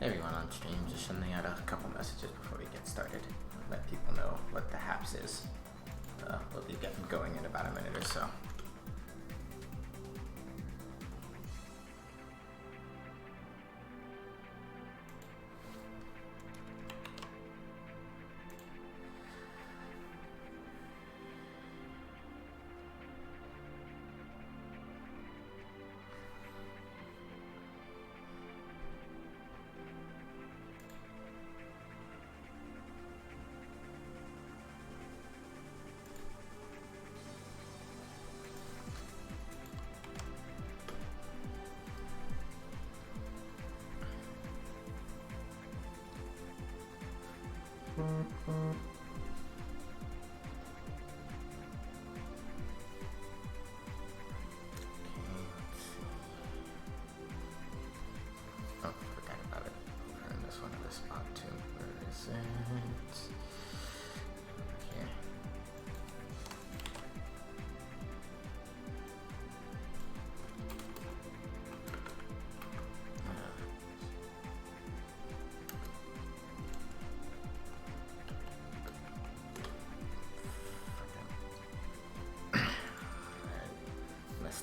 Hey everyone on stream, just sending out a couple messages before we get started. Let people know what the haps is. We'll be getting going in about a minute or so.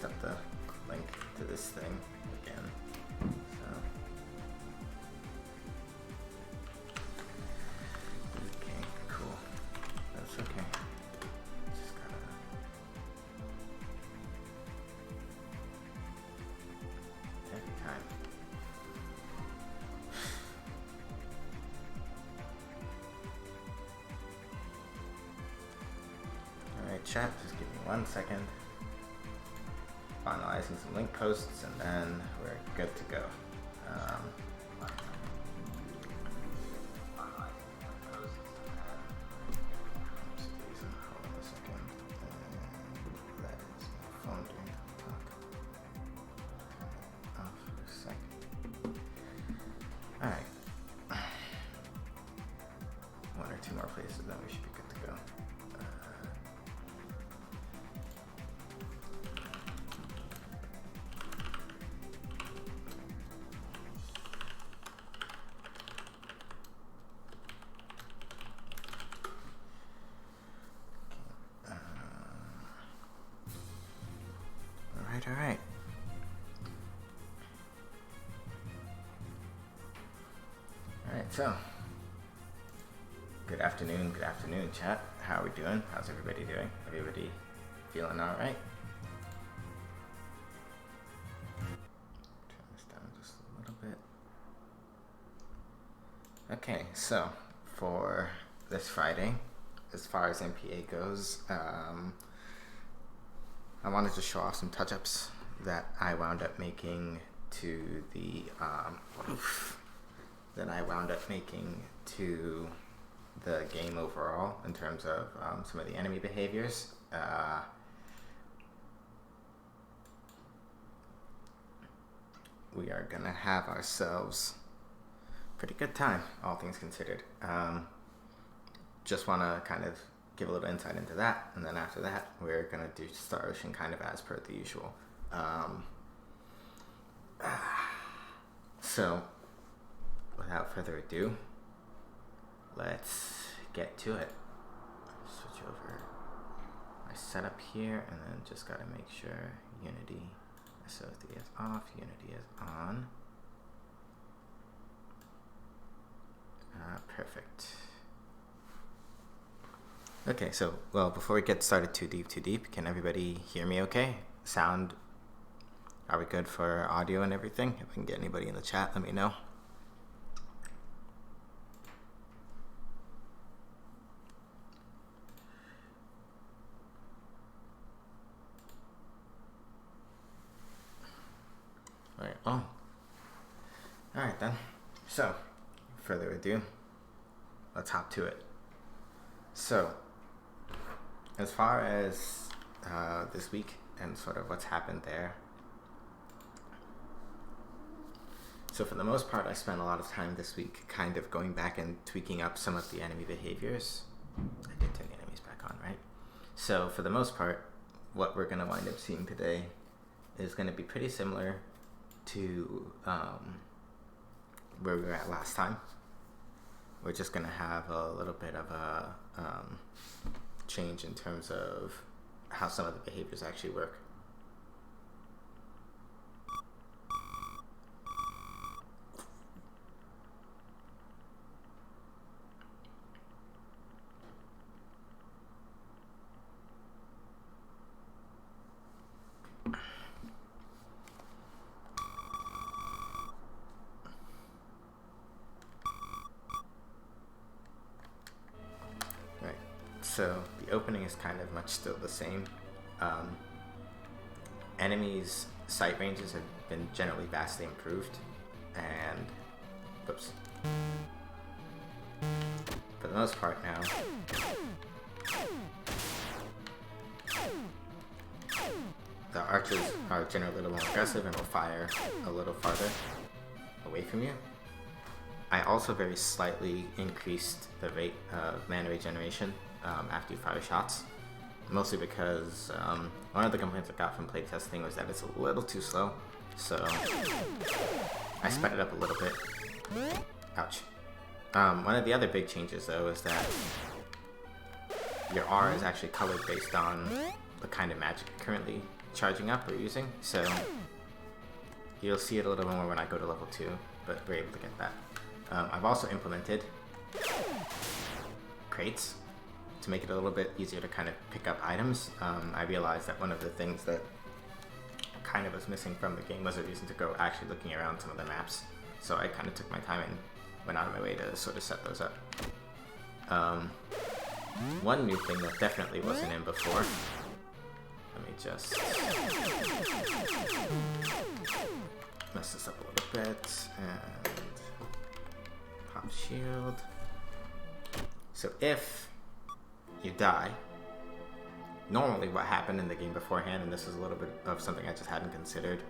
Up the link to this thing again. Okay, cool. That's okay. Just gotta every time. Alright, chat, just give me 1 second. Finalizing some link posts, and then we're good to go. Hold on a second. That is my phone doing talk. Off for a second. Alright. 1 or 2 more places, then we should be good to go. Alright, so good afternoon, chat. How are we doing? How's everybody doing? Everybody feeling alright? Turn this down just a little bit. Okay, so for this Friday, as far as MPA goes, I wanted to show off some touch-ups that I wound up making to the game overall in terms of some of the enemy behaviors. We are gonna have ourselves a pretty good time, all things considered. Just want to kind of give a little insight into that, and then after that we're gonna do Star Ocean kind of as per the usual. So without further ado, let's get to it. Switch over my setup here, and then just gotta make sure Unity SOD is off, Unity is on. Perfect. Okay, so, well, before we get started too deep, can everybody hear me okay? Sound, are we good for audio and everything? If we can get anybody in the chat, let me know. Alright, oh. Alright then. So, further ado, let's hop to it. So, as far as this week and sort of what's happened there, so for the most part I spent a lot of time this week kind of going back and tweaking up some of the enemy behaviors. I did turn the enemies back on, right? So for the most part, what we're going to wind up seeing today is going to be pretty similar to where we were at last time. We're just going to have a little bit of a change in terms of how some of the behaviors actually work. So the opening is kind of much still the same. Enemies' sight ranges have been generally vastly improved, and oops. For the most part now, the archers are generally a little more aggressive and will fire a little farther away from you. I also very slightly increased the rate of mana regeneration after you fire shots, mostly because one of the complaints I got from playtesting was that it's a little too slow, so I sped it up a little bit. Ouch. One of the other big changes though is that your R is actually colored based on the kind of magic you're currently charging up or using, so you'll see it a little more when I go to level 2, but we're able to get that. I've also implemented crates to make it a little bit easier to kind of pick up items. I realized that one of the things that kind of was missing from the game was a reason to go actually looking around some of the maps. So I kind of took my time and went out of my way to sort of set those up. One new thing that definitely wasn't in before. Let me just mess this up a little bit and pop shield. So if you die, normally what happened in the game beforehand, and this is a little bit of something I just hadn't considered,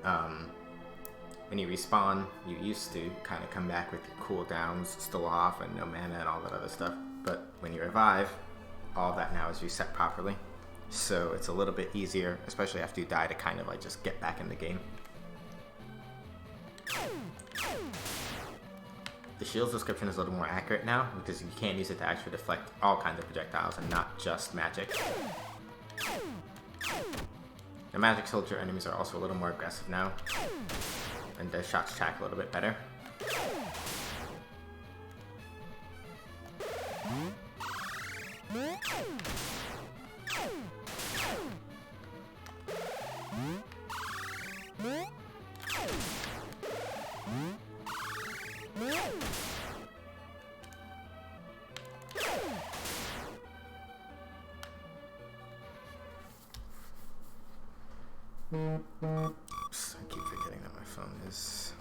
when you respawn, you used to kind of come back with your cooldowns still off and no mana and all that other stuff, but when you revive, all of that now is reset properly, so it's a little bit easier, especially after you die, to kind of like just get back in the game. The shield's description is a little more accurate now, because you can use it to actually deflect all kinds of projectiles and not just magic. The magic soldier enemies are also a little more aggressive now, and their shots track a little bit better. Oops, I keep forgetting that my phone is...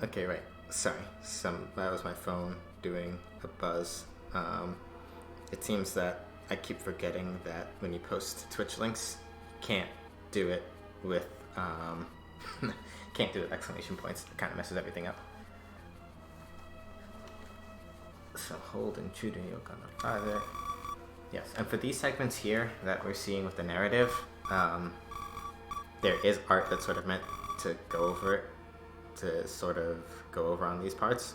Okay, right. Sorry. That was my phone doing a buzz. It seems that I keep forgetting that when you post Twitch links, you can't do it with can't do it with exclamation points. It kind of messes everything up. So hold and true to yoke on the father. Yes, and for these segments here that we're seeing with the narrative, there is art that's sort of meant to go over it, to sort of go over on these parts.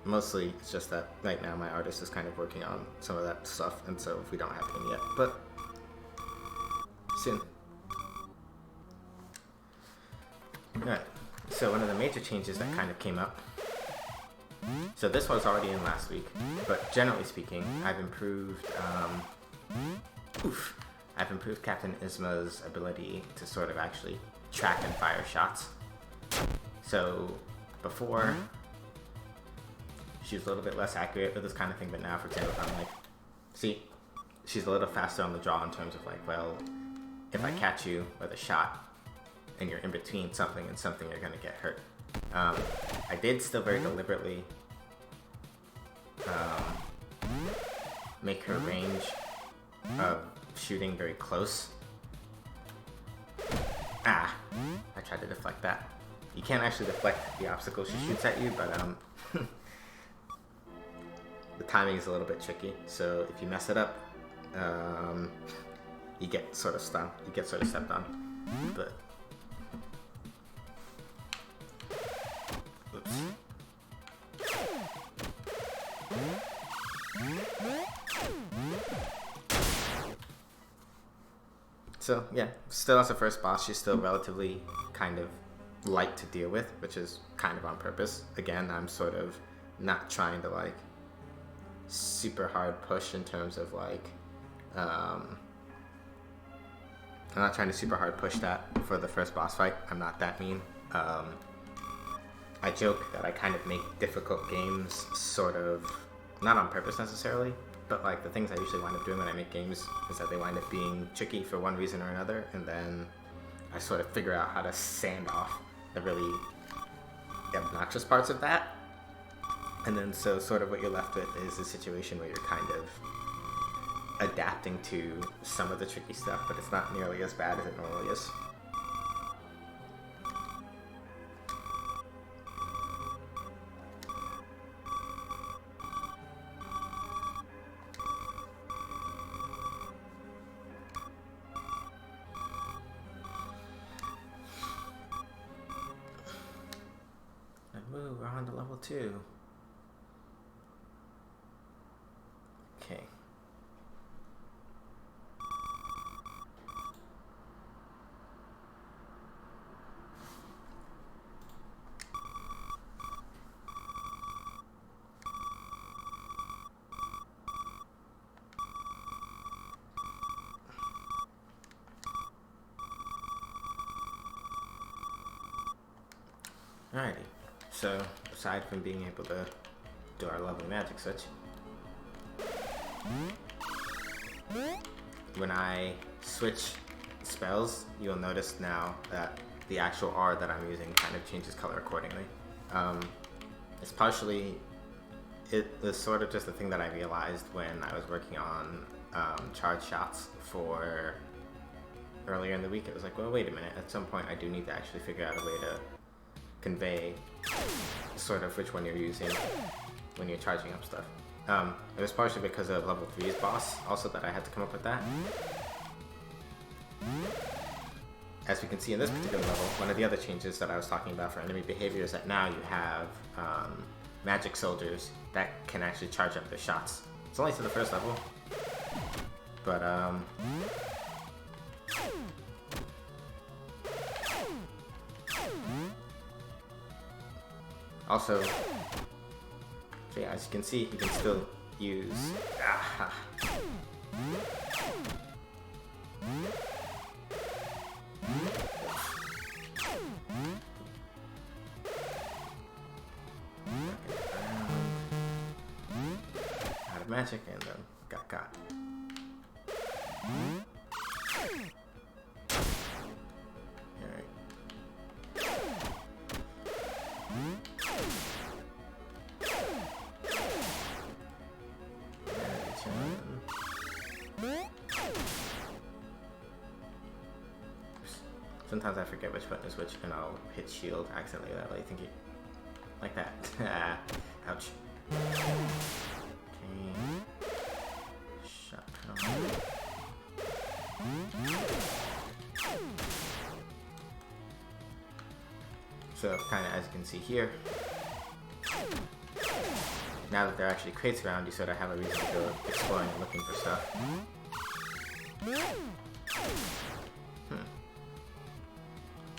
Mostly it's just that right now my artist is kind of working on some of that stuff, and so we don't have him yet, but soon. Alright, so one of the major changes that kind of came up, so this was already in last week, but generally speaking, I've improved Captain Isma's ability to sort of actually track and fire shots. So before, she was a little bit less accurate with this kind of thing, but now, for example, I'm like, see, she's a little faster on the draw in terms of like, well, if I catch you with a shot and you're in between something and something, you're gonna get hurt. I did still very deliberately make her range of shooting very close. I tried to deflect that. You can't actually deflect the obstacle she shoots at you, but the timing is a little bit tricky. So if you mess it up, you get sort of stunned. You get sort of stepped on. But oops. So yeah, still as a first boss, she's still relatively kind of light to deal with, which is kind of on purpose. Again, I'm sort of not trying to like super hard push in terms of like I'm not trying to super hard push that for the first boss fight. I'm not that mean. I joke that I kind of make difficult games sort of not on purpose necessarily, but like the things I usually wind up doing when I make games is that they wind up being tricky for one reason or another, and then I sort of figure out how to sand off the really obnoxious parts of that. And then so sort of what you're left with is a situation where you're kind of adapting to some of the tricky stuff, but it's not nearly as bad as it normally is. Ooh, we're on to level 2. Okay. Alrighty. So, aside from being able to do our lovely magic switch, when I switch spells, you'll notice now that the actual R that I'm using kind of changes color accordingly. It's partially, it was sort of just a thing that I realized when I was working on charge shots for earlier in the week. It was like, well, wait a minute, at some point I do need to actually figure out a way to convey sort of which one you're using when you're charging up stuff. It was partially because of level 3's boss also that I had to come up with that. as we can see in this particular level, one of the other changes that I was talking about for enemy behavior is that now you have magic soldiers that can actually charge up their shots. It's only to the first level, but also, so yeah, as you can see, you can still use out of magic and then got caught. Sometimes I forget which button is which, and I'll hit shield accidentally that way, thinking like that. Ouch. Okay. Shot panel. So, kind of as you can see here, now that there are actually crates around, you sort of have a reason to go exploring and looking for stuff.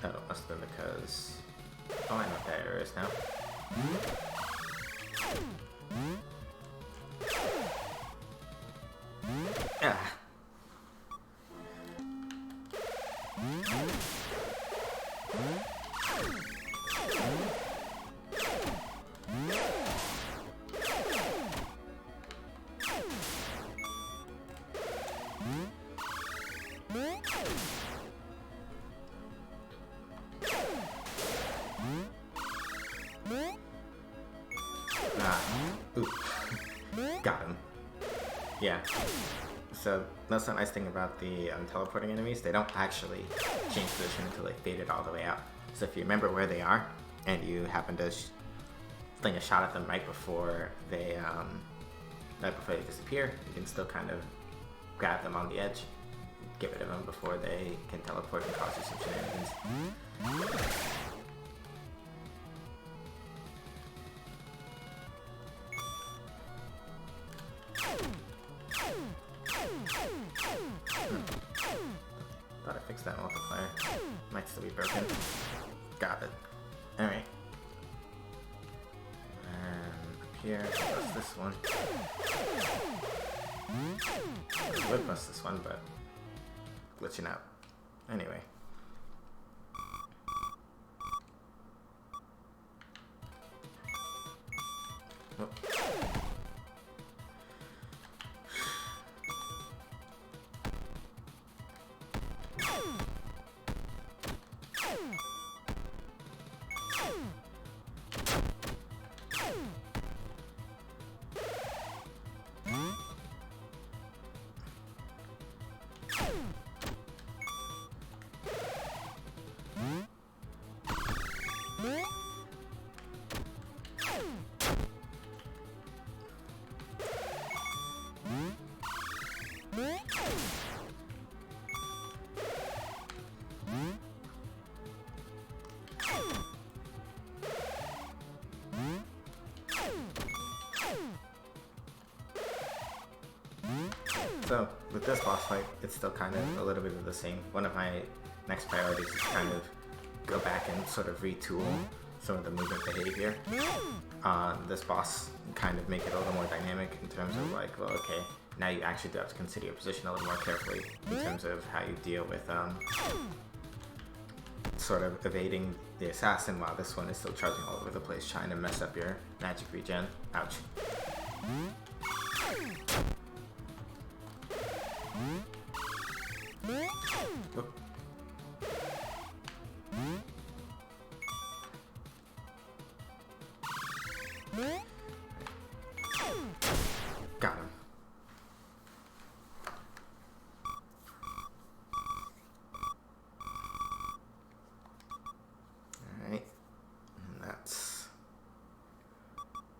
Oh, it must have been because... Oh, I know what that error is now. Ah. Ooh. Got him. Yeah. So that's the nice thing about the teleporting enemies. They don't actually change position until they faded all the way out. So if you remember where they are, and you happen to fling a shot at them right before they disappear, you can still kind of grab them on the edge, get rid of them before they can teleport and cause you some shenanigans. Thought I fixed that multiplier. Might still be broken. Got it. Alright. And up here, bust this one. I would bust this one, but glitching out. Anyway. Oh. So, with this boss fight, it's still kind of a little bit of the same. One of my next priorities is kind of go back and sort of retool some of the movement behavior on this boss and kind of make it a little more dynamic in terms of like, well, okay, now you actually do have to consider your position a little more carefully in terms of how you deal with sort of evading the assassin while this one is still charging all over the place, trying to mess up your magic regen. Ouch. Whoop. Got him. Alright. And that's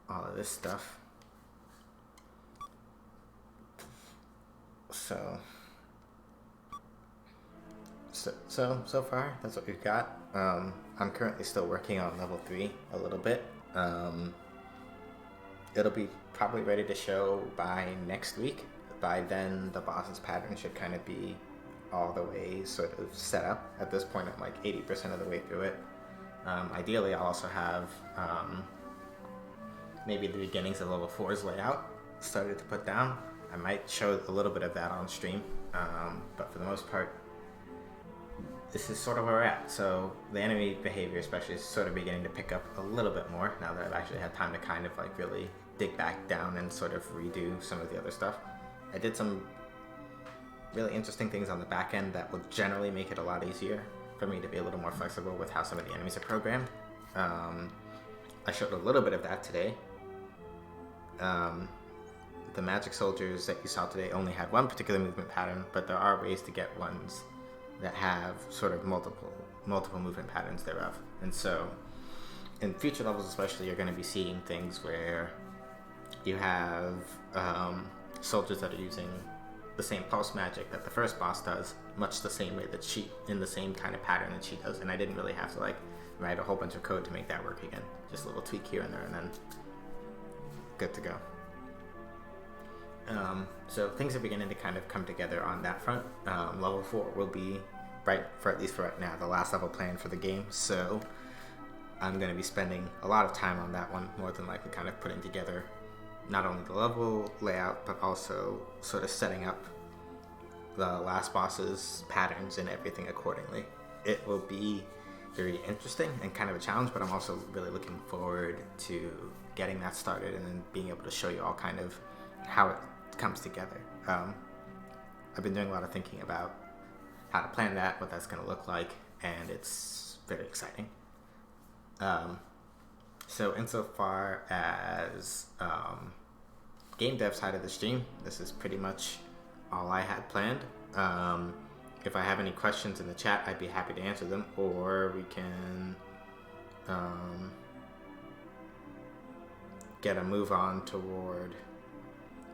all of this stuff. so far, that's what we've got. I'm currently still working on level 3 a little bit. It'll be probably ready to show by next week. By then, the boss's pattern should kind of be all the way sort of set up. At this point, I'm like 80% of the way through it. Ideally, I'll also have maybe the beginnings of level 4's layout started to put down. I might show a little bit of that on stream, but for the most part, this is sort of where we're at. So the enemy behavior especially is sort of beginning to pick up a little bit more now that I've actually had time to kind of like really dig back down and sort of redo some of the other stuff. I did some really interesting things on the back end that will generally make it a lot easier for me to be a little more flexible with how some of the enemies are programmed. I showed a little bit of that today. The magic soldiers that you saw today only had one particular movement pattern, but there are ways to get ones that have sort of multiple movement patterns thereof. And so in future levels especially, you're going to be seeing things where you have soldiers that are using the same pulse magic that the first boss does, much the same way that she, in the same kind of pattern that she does. And I didn't really have to like write a whole bunch of code to make that work again. Just a little tweak here and there, and then good to go. So things are beginning to kind of come together on that front. Level 4 will be, at least for right now, the last level planned for the game. So I'm going to be spending a lot of time on that one, more than likely kind of putting together not only the level layout, but also sort of setting up the last boss's patterns and everything accordingly. It will be very interesting and kind of a challenge, but I'm also really looking forward to getting that started and then being able to show you all kind of how it comes together. I've been doing a lot of thinking about how to plan that, what that's going to look like, and it's very exciting. So insofar as game dev side of the stream, this is pretty much all I had planned. If I have any questions in the chat, I'd be happy to answer them, or we can get a move on toward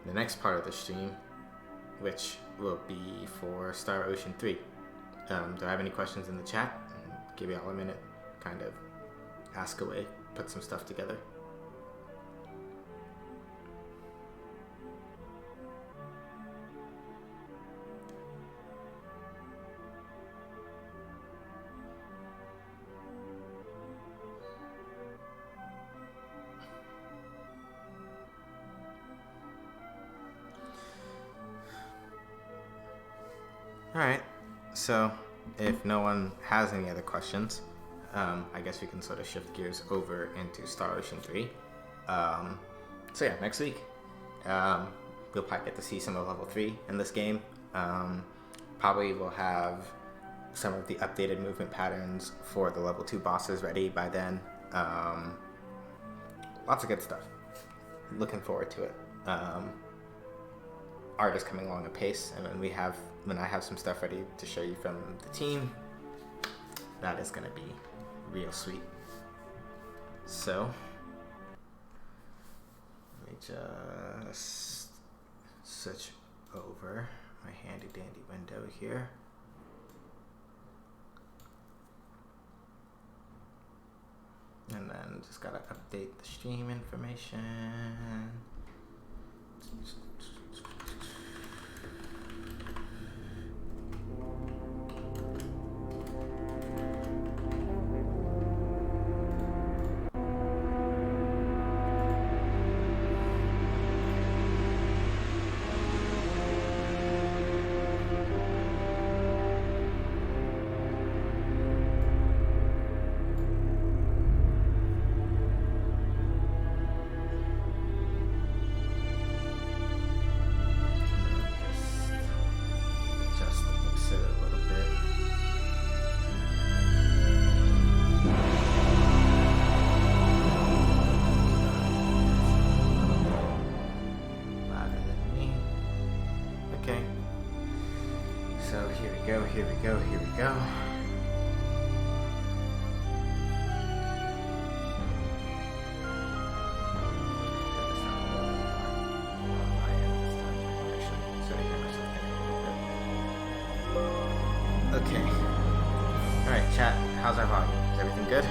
the next part of the stream, which will be for Star Ocean 3. Do I have any questions in the chat? Give you all a minute, kind of ask away, put some stuff together. Alright, so if no one has any other questions, I guess we can sort of shift gears over into Star Ocean 3. So yeah, next week, we'll probably get to see some of level 3 in this game. Probably we'll have some of the updated movement patterns for the level 2 bosses ready by then. Lots of good stuff. Looking forward to it. Art is coming along apace, and when I have some stuff ready to show you from the team, that is going to be real sweet. So let me just switch over my handy dandy window here. And then just gotta update the stream information. Here we go. Okay, good.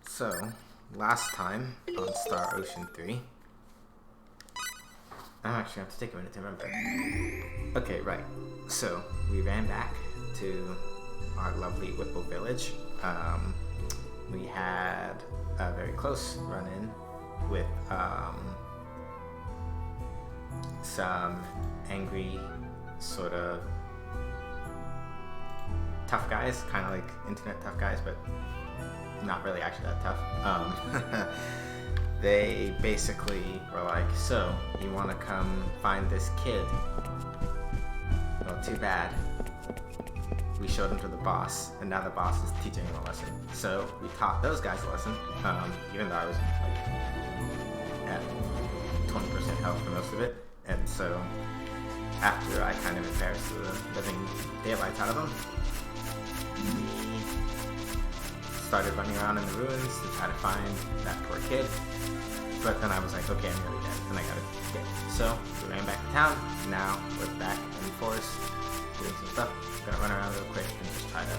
So, last time on Star Ocean 3, I actually have to take a minute to remember. Okay, right. So, we ran back to our lovely Whipple village. We had a very close run-in with some angry, sort of tough guys, kind of like internet tough guys, but not really actually that tough. They basically were like, so, you want to come find this kid? Well, too bad. We showed him to the boss, and now the boss is teaching him a lesson. So, we taught those guys a lesson, even though I was like, at 20% health for most of it. And so, after I kind of embarrassed the living daylights out of them, we started running around in the ruins to try to find that poor kid. But then I was like, okay, I'm really dead, and I gotta get. So we ran back to town. Now we're back in the forest doing some stuff. Gonna run around real quick and just try to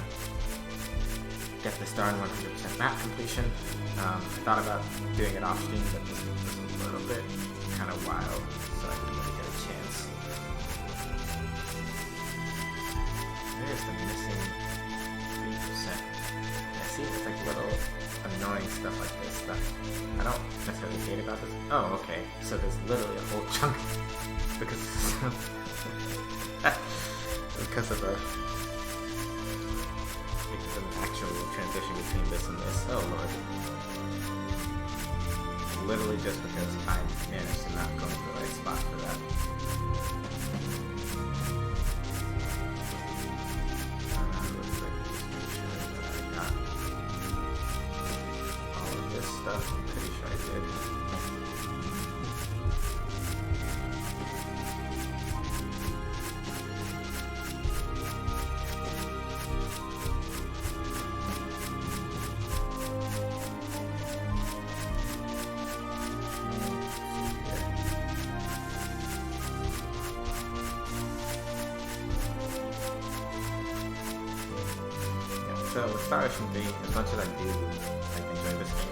get this darn 100% map completion. I thought about doing it off stream, but this was a little bit kind of wild, so I didn't really get a chance. There's the missing 3%. See, it's like little annoying stuff like this stuff. I don't necessarily hate about this. Oh, okay. So there's literally a whole chunk because of an actual transition between this and this. Oh lord. Literally just because I managed to not go to the right spot for that. Stuff. I'm pretty sure I did. Yeah, so with Star Ocean 3, as much as I do enjoy this game,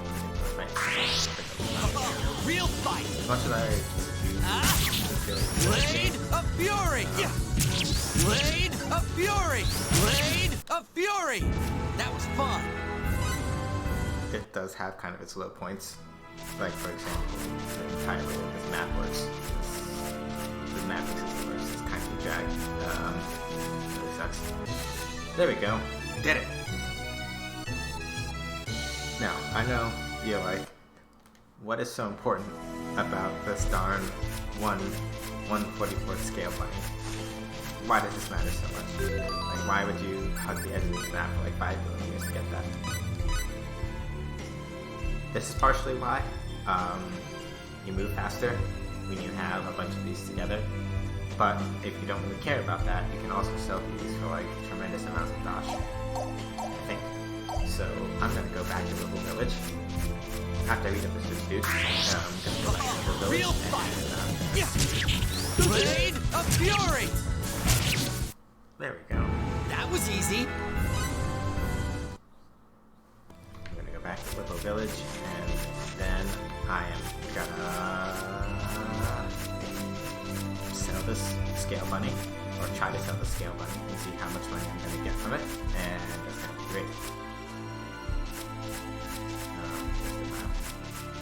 Real fight! as much as I Blade of Fury! Blade of Fury! Blade of Fury! That was fun! it does have kind of its low points. Like, for example, the entire way that this map works. The map system works is kind of a drag. Really sucks. There we go. Did it! Now, I know you're like, what is so important about this darn 1/144th scale bunny? Why does this matter so much? Like, why would you hug the edge of this map for like 5 million years to get that? This is partially why. You move faster when you have a bunch of these together. But if you don't really care about that, you can also sell these for like tremendous amounts of dosh, I think. So I'm gonna go back to Whipple Village. After I read up this dude, I'm gonna go back to Whipple Village. Real fight! Blade of Fury! There we go. That was easy. I'm gonna go back to Whipple Village, and then I am gonna sell this scale bunny, or try to sell the scale bunny, and see how much money I'm gonna get from it, and that's gonna be great.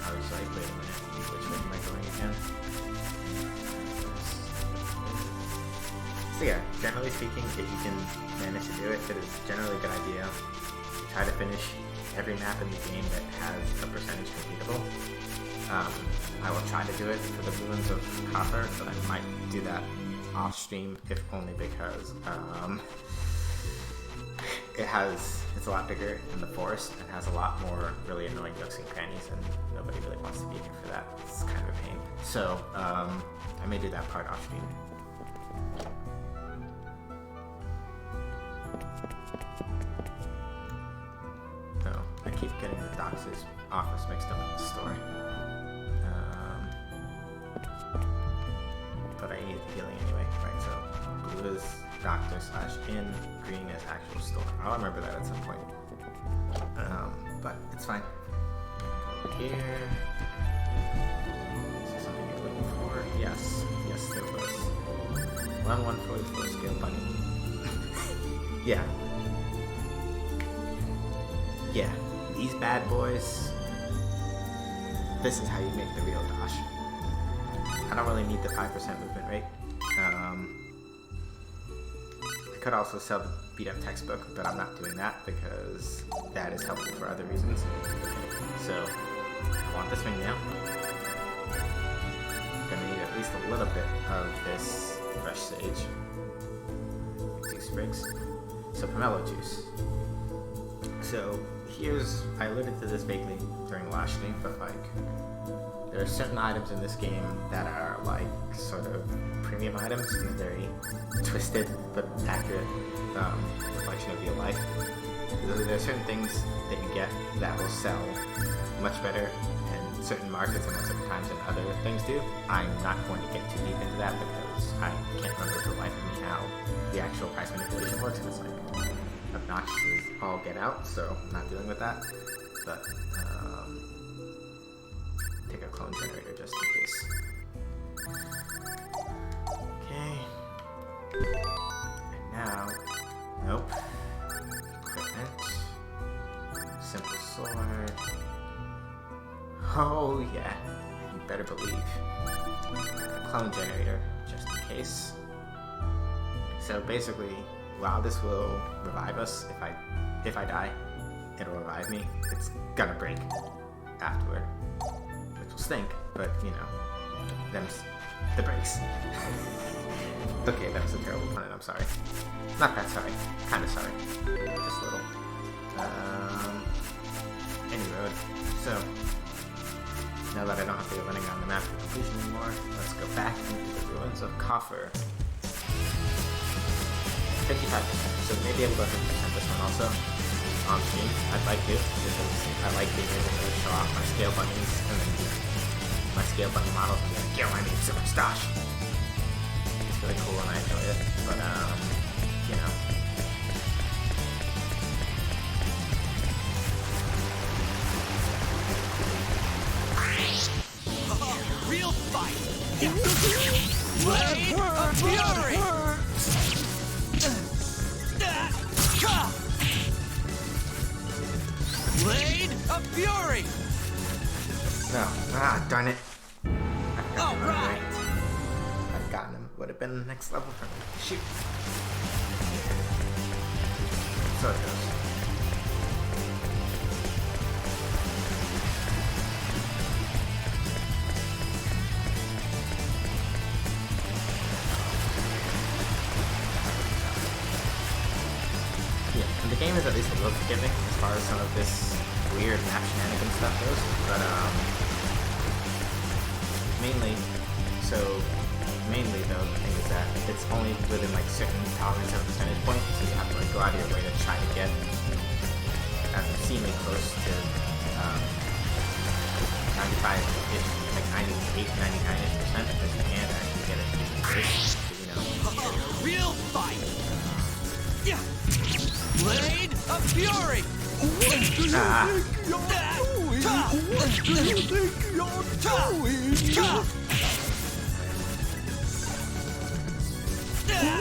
I was like, wait a minute, which way am I going again? So yeah, generally speaking, if you can manage to do it, it is generally a good idea to try to finish every map in the game that has a percentage completable. I will try to do it for the Ruins of Copper, but I might do that off stream, if only because it's a lot bigger in the forest and has a lot more really annoying nooks and crannies, and nobody really wants to be here for that. It's kind of a pain. So I may do that part off stream. No, I keep getting the Doctor's office mixed up with the store. But I need healing anyway, right? So blue is doctor / inn, green is actual store. I'll remember that at some point. But it's fine. Over here. Is there something you're looking for? Yes. Yes, there was. 144 scale bunny. Yeah. Yeah. These bad boys. This is how you make the real Dosh. I don't really need the 5% movement rate. I could also sell the beat up textbook, but I'm not doing that because that is helpful for other reasons. So, I want this ring now. I'm gonna need at least a little bit of this fresh sage. 2 sprigs. So, pomelo juice. So, I alluded to this vaguely during the last stream, but there are certain items in this game that are sort of premium items in a very twisted but accurate reflection of real life. There are certain things that you get that will sell much better in certain markets and at certain times than other things do. I'm not going to get too deep into that because I can't remember for the life of me how the actual price manipulation works, and it's obnoxious as all get out, so I'm not dealing with that. But take a clone generator just in case. Okay. And now, nope. Equipment. Simple sword. Oh yeah, you better believe. Clone generator just in case. So basically, while this will revive us, if I die, it'll revive me. It's gonna break afterward. Will stink, but them's the breaks. Okay, that was a terrible pun, and I'm sorry. Not that sorry, kind of sorry. Just a little. Anyway, so now that I don't have to go running around the map for completion anymore, let's go back into the Ruins of Copper. 55%, so maybe able to 50% this one also. On stream, I'd like to, because I like being able to show off my scale bunnies and then my scale bunny models and be like, yo, I made so much Dosh. It's really cool and I enjoy it, but Real fight! Blade of Fury! Blade of Fury! No. Ah, darn it. All right. I've gotten him. Would have been the next level for me. Shoot. So it goes. Yeah, and the game is at least a little forgiving as far as some of this weird map shenanigan stuff goes, but mainly though, the thing is that it's only within certain tolerance of percentage points, so you have to go out of your way to try to get as obscenely close to 95-ish, 98, 99-ish% because you can't actually get it first, Real fight! Yeah. Blade of Fury! What do you think you're doing? What do you think you're doing?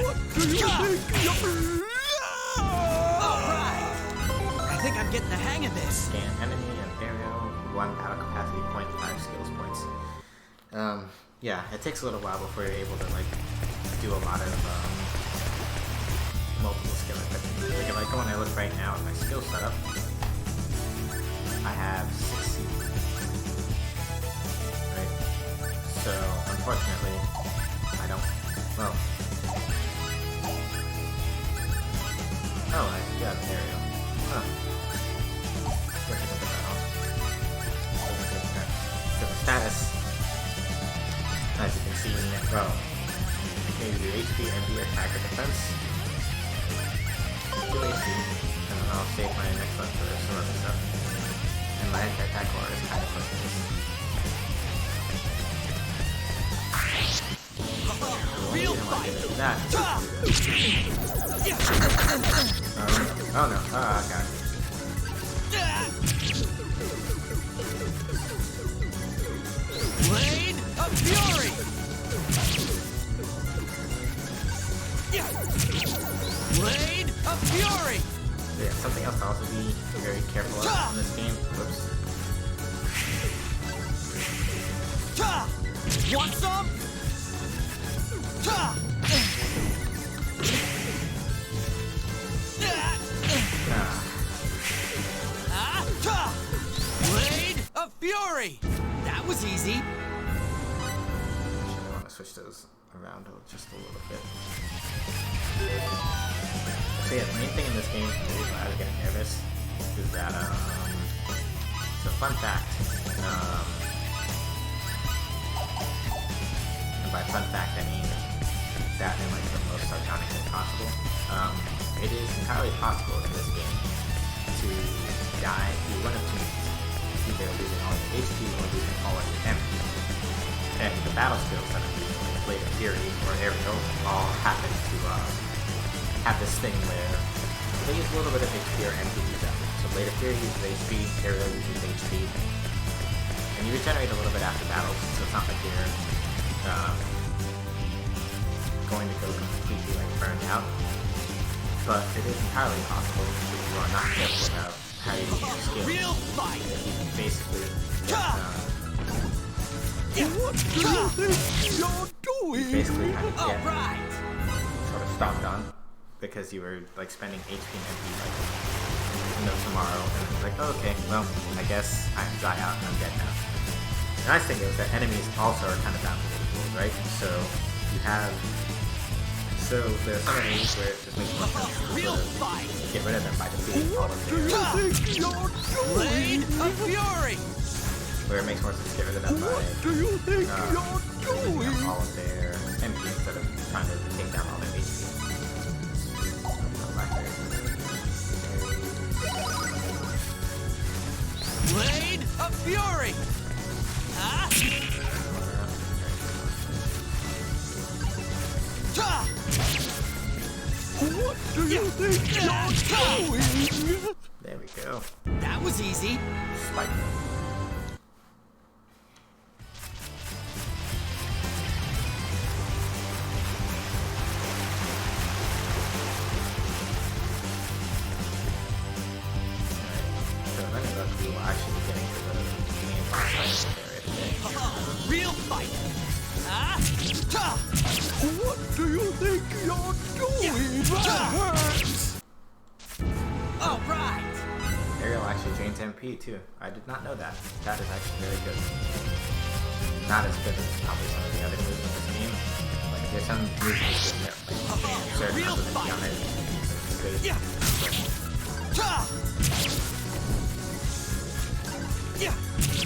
What do you think you're... Alright! I think I'm getting the hang of this. Scan enemy and aerial, 1 battle capacity point, 5 skills points. Yeah, it takes a little while before you're able to do a lot of multiple skill equipment. Like if I go and I look right now at my skill setup, I have 6 seeds. Right? So, unfortunately, I don't... Well... Oh, I do have an aerial. Huh. Guess I can put that on. So the status, as you can see, well, you can do HP, MPA, attack, or defense. Do HP, and then I'll save my next one for some other stuff. And my anti-attack bar is kind of like this. Real fight! That. Oh no. Oh, okay. Blade of Fury! Blade of Fury! So yeah, something else to also be very careful of in this game. Whoops. Want some? Blade of Fury! That was easy. Actually, I want to switch those around just a little bit. So yeah, the main thing in this game, the reason I was getting nervous, is that, so fun fact, and by fun fact I mean that in like the most sardonic way possible, it is entirely possible in this game to die through one of two means. Either losing all your HP or losing all of your MP. And the battle skills that I'm using, like Blade of Fury or Aerial, all happen to have this thing where they use a little bit of HP or MP to use that. So Blade of Fury uses HP, Aerial uses HP, and you regenerate a little bit after battles, so it's not like you're going to go completely like burned out. But it is entirely possible if you are not careful about how you use your skills. Real fight! You can basically What do you think you're doing? basically kind of All get right! sort of stopped on because you were like spending HP and MP like tomorrow, and it's like, oh, okay, well, I guess I'm dry out and I'm dead now. The nice thing is that enemies also are kind of bound to the rules, right? So you have there are some enemies where it just makes more sense to Real fight! get rid of them by defeating all of Do you their think you're Blade doing? of Fury! where it makes more sense to get rid of them by What do you think using you're up doing? all of their MP instead of trying to take down all their HP. Blade of Fury! What do you think you're doing? There we go. That was easy. Spike. So if any of us will actually be getting to the main boss fight area today. Real fight! What do you think you're doing? That hurts! All right! Aerial actually drains MP too. I did not know that. That is actually very good. Not as good as probably some of the other moves in this game. Like there's some moves that like certain Real other than fight. Yone is good. Yeah.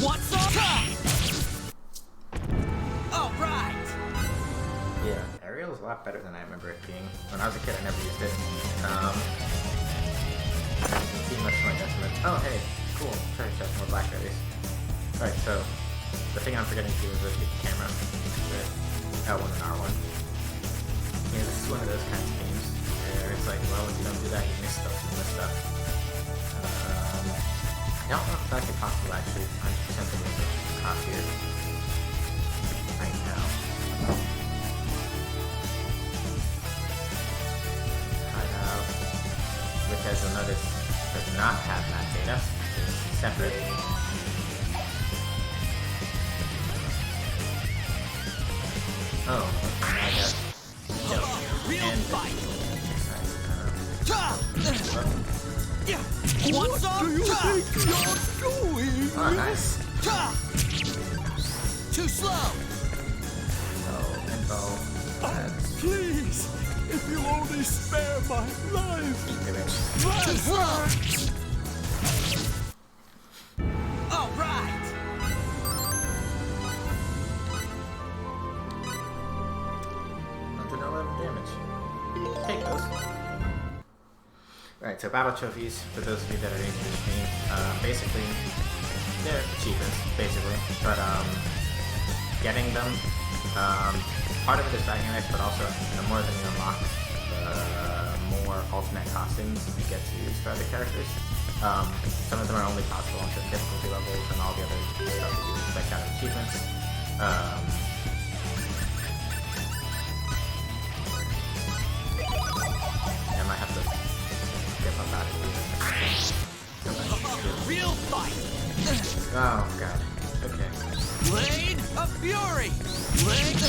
Want some? All right! Yeah, Aerial is a lot better than I remember it being. When I was a kid, I never used it. See much to my detriment. Oh, hey, cool. Treasure chest, more blackberries. Alright, so the thing I'm forgetting to do is rotate the camera with L1 and R1. Yeah, this is one of those kinds of games where it's like, well, if you don't do that, you miss stuff, I don't know if it's actually possible, actually. I'm attempting to make a cop here right now. Hideout, which as you'll notice does not have that data. It's separate. Oh, okay, I got Real and fight! Want What some? do you think you're doing? Oh, nice. Too slow. Info. Please, if you only spare my life. Too slow. All right. 111 damage. Take those. Alright, so battle trophies, for those of you that are new to the stream, basically, they're achievements, basically, but getting them, part of it is bragging rights, but also the more that you unlock, the more alternate costumes you get to use for other characters. Some of them are only possible on certain difficulty levels and all the other stuff that you expect out of achievements. I might have to get my body. Real fight. Oh god. Okay. Blade of Fury. Blade.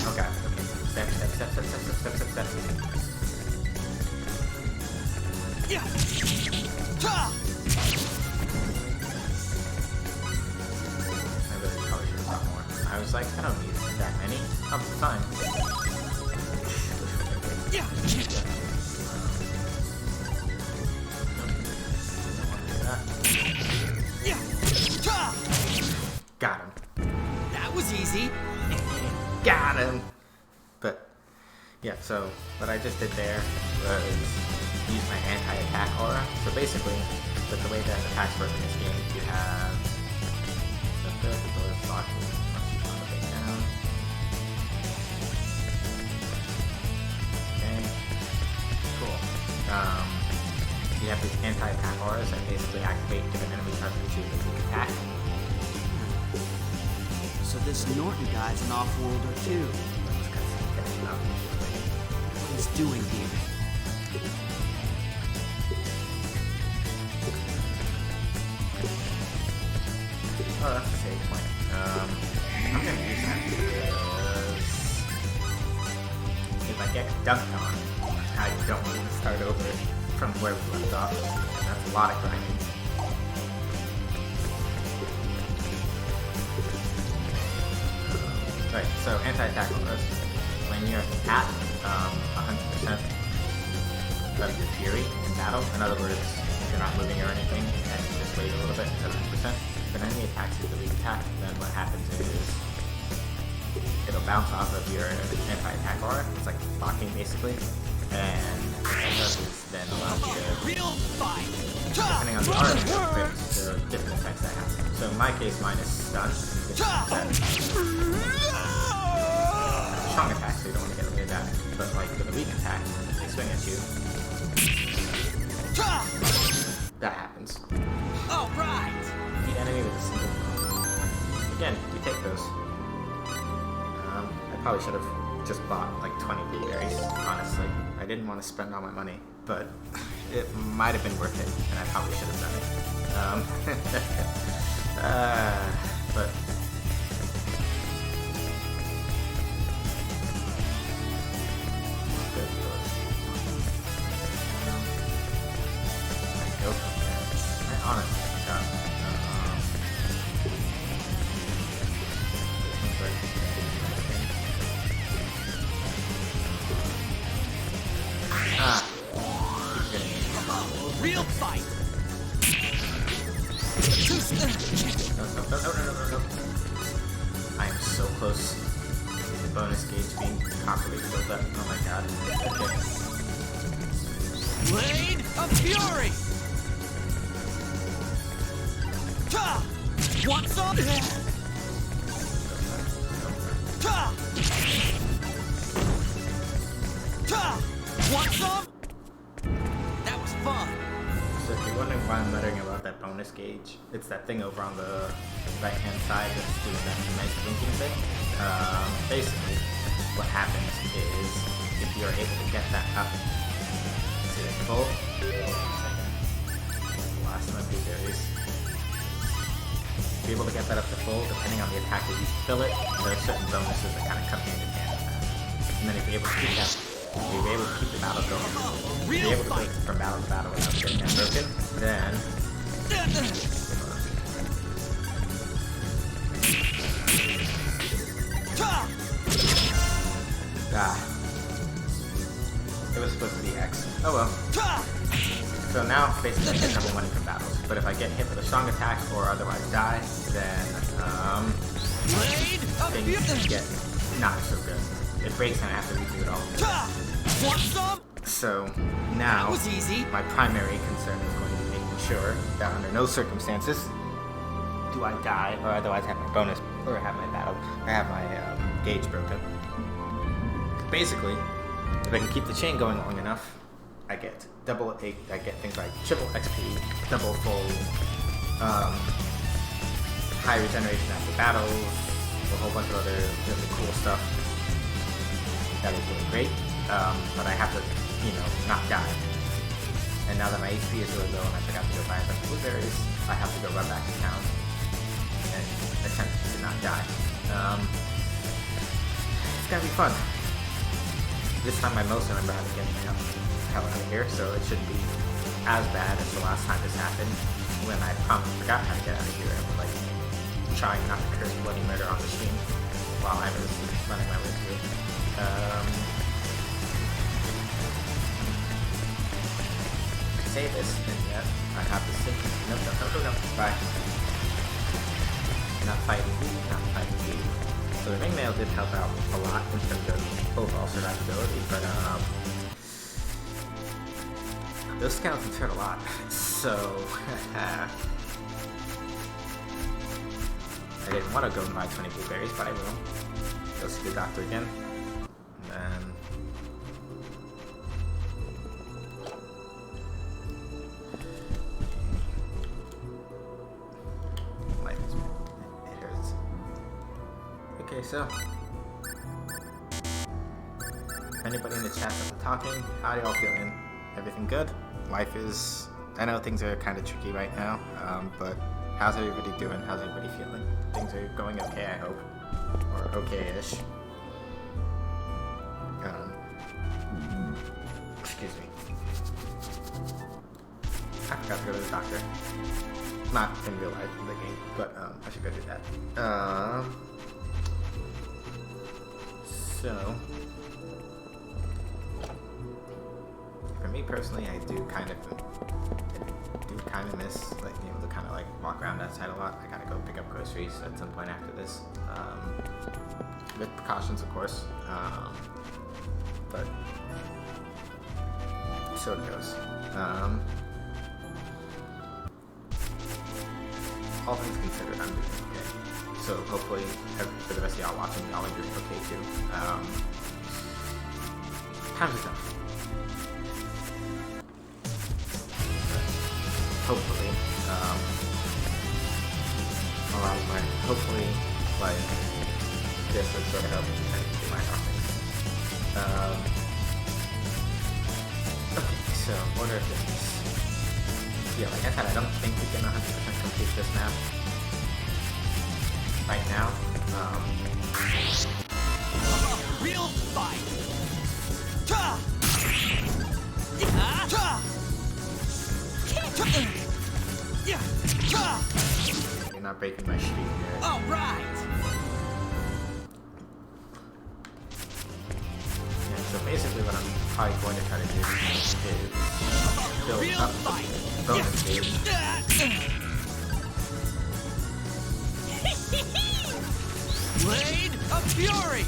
Oh god. Okay. Step. Yeah. I really probably should have thought more. I was like, I don't need that many. Oh, fine. Yeah. Got him. That was easy. Got him. But yeah, so what I just did there was use my anti-attack aura. So basically, with the way that attacks work in this game, you have the door is locked. Down. Okay. Cool. You have these anti-attack auras that basically activate different enemy targets to weak attack. So this Norton guy's an off-worlder too. What he's doing here. Oh, that's a save point. I'm gonna use that because if I get dunked on, I don't want to start over from where we left off. And that's a lot of grinding. Right, so anti-attack auras. When you're at 100% of your fury in battle, in other words, if you're not moving or anything, and you just wait a little bit at 100%, if an enemy attacks you with a weak attack, then what happens is it'll bounce off of your anti-attack aura. It's like blocking basically, and what it does is then allows you to, Real fight. depending on the aura you equip, there are different effects that happen. So in my case, mine is stun. Strong attack, so you don't want to get away with that. But like with a weak attack, they swing at you. That happens. All right. Beat enemy with a single blow. Again, you take those. I probably should have just bought like 20 blueberries, honestly. I didn't want to spend all my money, but it might have been worth it, and I probably should have done it. But go from there. I honestly forgot. Real fight. No. I am so close to the bonus gauge being properly filled up. Oh my god. Okay. Blade of Fury. Want some? Want some? That was fun. So if you're wondering why I'm muttering about that bonus gauge, it's that thing over on the right-hand side that's doing that nice blinking thing. Basically, what happens is if you're able to get that up to the full, last one of these areas. If you're able to get that up to full, depending on the attack that you fill it, there are certain bonuses that kind of come hand in hand with that. And then if you're able to keep that we were able to keep the battle going. We were able to go from battle to battle without getting that broken. Then it was supposed to be X. Oh well. So now basically I get number 1 from battles. But if I get hit with a strong attack or otherwise die, then things get not so good. It breaks and I have to redo it all. Want some? So now That was easy. my primary concern is going to be making sure that under no circumstances do I die or otherwise have my bonus or have my battle or have my gauge broken. Basically, if I can keep the chain going long enough, I get I get things like triple XP, double full, high regeneration after battles, a whole bunch of other really cool stuff. That is really great, but I have to, not die. And now that my HP is really low and I forgot to go buy a bunch of blueberries, I have to go run back to town and attempt to not die. It's gonna be fun. This time I mostly remember how to get the hell out of here, so it shouldn't be as bad as the last time this happened, when I promptly forgot how to get out of here and was trying not to curse bloody murder on the stream while I was running my way through. Say this, and yet I have to sit. No, bye. Not fighting you. So the ring mail did help out a lot in terms of overall survivability, but those skeletons hurt a lot. So I didn't want to go and buy 20 blueberries, but I will. Go see the doctor again. And then it hurts. Okay, so anybody in the chat that's talking, how y'all feeling? Everything good? Life is, I know things are kind of tricky right now, but how's everybody doing? How's everybody feeling? Things are going okay, I hope, or okay-ish. Excuse me. I forgot to go to the doctor. Not in real life in the game, but I should go do that. So for me personally, I do kind of miss being able to kind of walk around outside a lot. I gotta go pick up groceries at some point after this, with precautions, of course. But so it goes. All things considered, I'm doing okay. So hopefully, for the rest of y'all watching, y'all are doing okay too. Times are tough. Hopefully, a lot of my, this would sort of help me kind of do my talking. Okay, so order of business. Yeah, like I said, I don't think we can 100% complete this map right now. Real fight. You're not breaking my streak here. All right. Yeah, so basically what I'm probably going to try to do is build Real up fight. bonus gauge. Blade of Fury.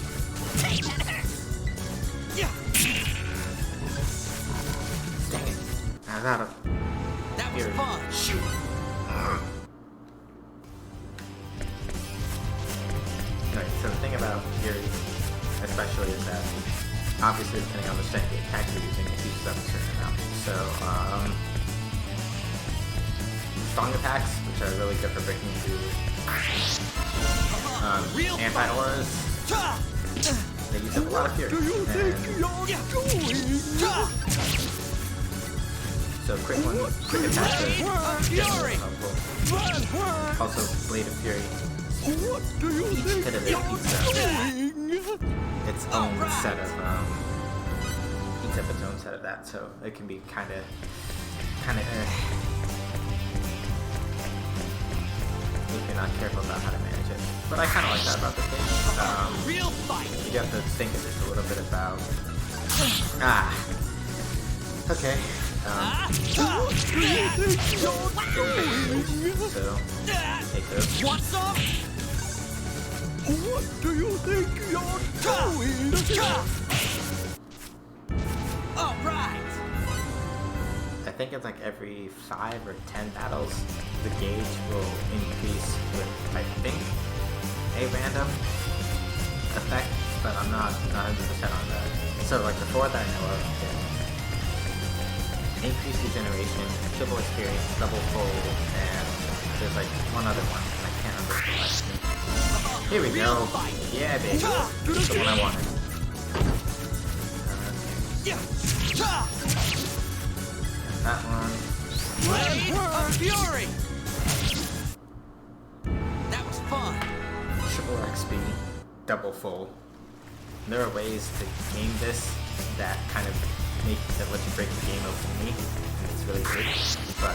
Dang it. I was out of That was Fury. fun. Shoot. Alright, so the thing about Fury, especially, is that obviously depending on the strength of the attacks you're using, it uses up a certain amount. So, strong attacks, which are really good for breaking through anti-auras, they use up a lot of Fury. Do you think you're doing? So quick attacks Blade of Fury. also Blade of Fury. What do you think hit of it you're eats doing? its own set of epitomes out of that, so it can be kind of if you're not careful about how to manage it. But I kind of like that about this game. Real fight. You have to think just a little bit about. Okay. So take those. Want some? What do you think you're doing? All right. I think it's like every 5 or 10 battles, the gauge will increase with, I think, a random effect, but I'm not 100% on that. So like the 4 that I know of can increase regeneration, triple experience, double fold, and there's like one other one, and I can't remember the last name. Here we go. Yeah, baby. That's the one I wanted. That one. Blade of Fury. That was fun. Triple XP, double full. There are ways to game this that kind of that let you break the game open to me, and it's really good. But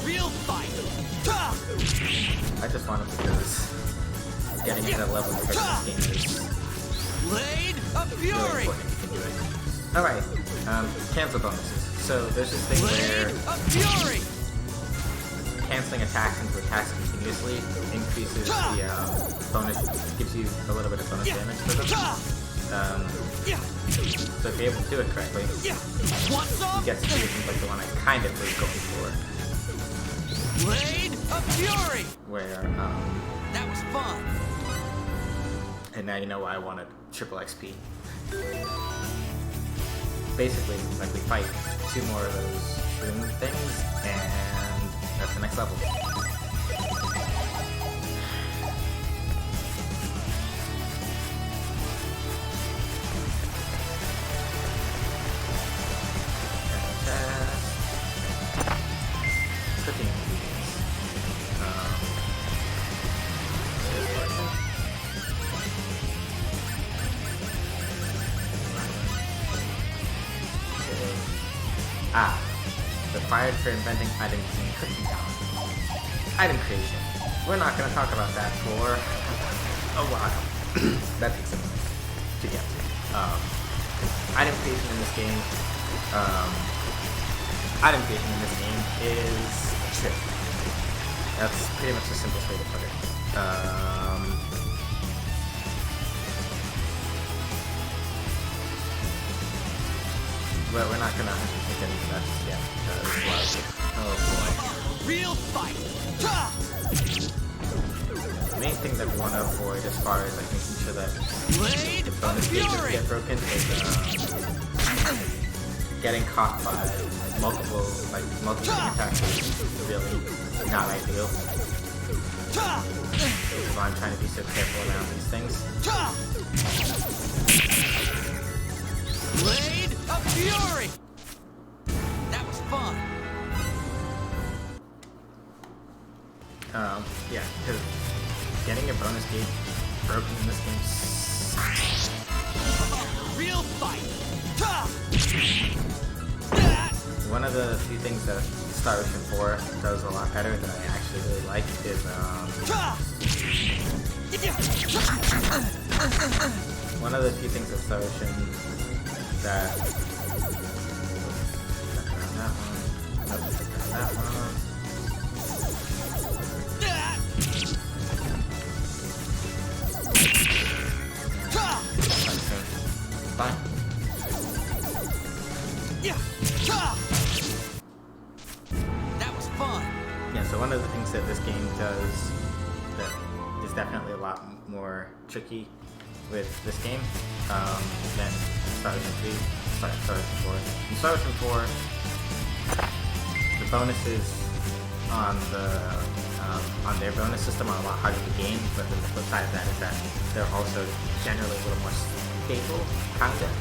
Real fight. I just want it because getting to that level of this game is Blade of really Fury. important if you can do it. Alright, cancel bonuses. So there's this thing where Blade of Fury. canceling attacks into attacks continuously increases the bonus, gives you a little bit of bonus damage for them. So if you're able to do it correctly, Want some? you get situations like the one I kind of was going for, Blade of Fury. where, That was fun. and now you know why I wanted triple XP. Basically, like we fight 2 more of those shroom things, and that's the next level. Cooking ingredients. Required for inventing items in cooking town. Item creation. We're not going to talk about that for a while. That takes a minute to get to. Item creation in this game. Item creation in this game is a trick. That's pretty much the simplest way to put it. But we're not gonna get into that just yet because, oh boy. Real fight. The main thing that we want to avoid as far as like making sure that Blade the of bonus gauges Fury. get broken is getting caught by multiple attacks is really not ideal. Which is why I'm trying to be so careful around these things. Blade of Fury. That was fun. Yeah, because getting your bonus gauge broken in this game sucks. Real fight. One of the few things that Star Ocean 4 does a lot better that I actually really like is one of the few things that Star Ocean that that one. Fine. That was fun. Yeah, so one of the things that this game does that is definitely a lot more tricky with this game than Star Ocean 3, Star Ocean 4. In Star Ocean 4, the bonuses on their bonus system are a lot harder to gain, but then the flip side of that is that they're also generally a little more stable content.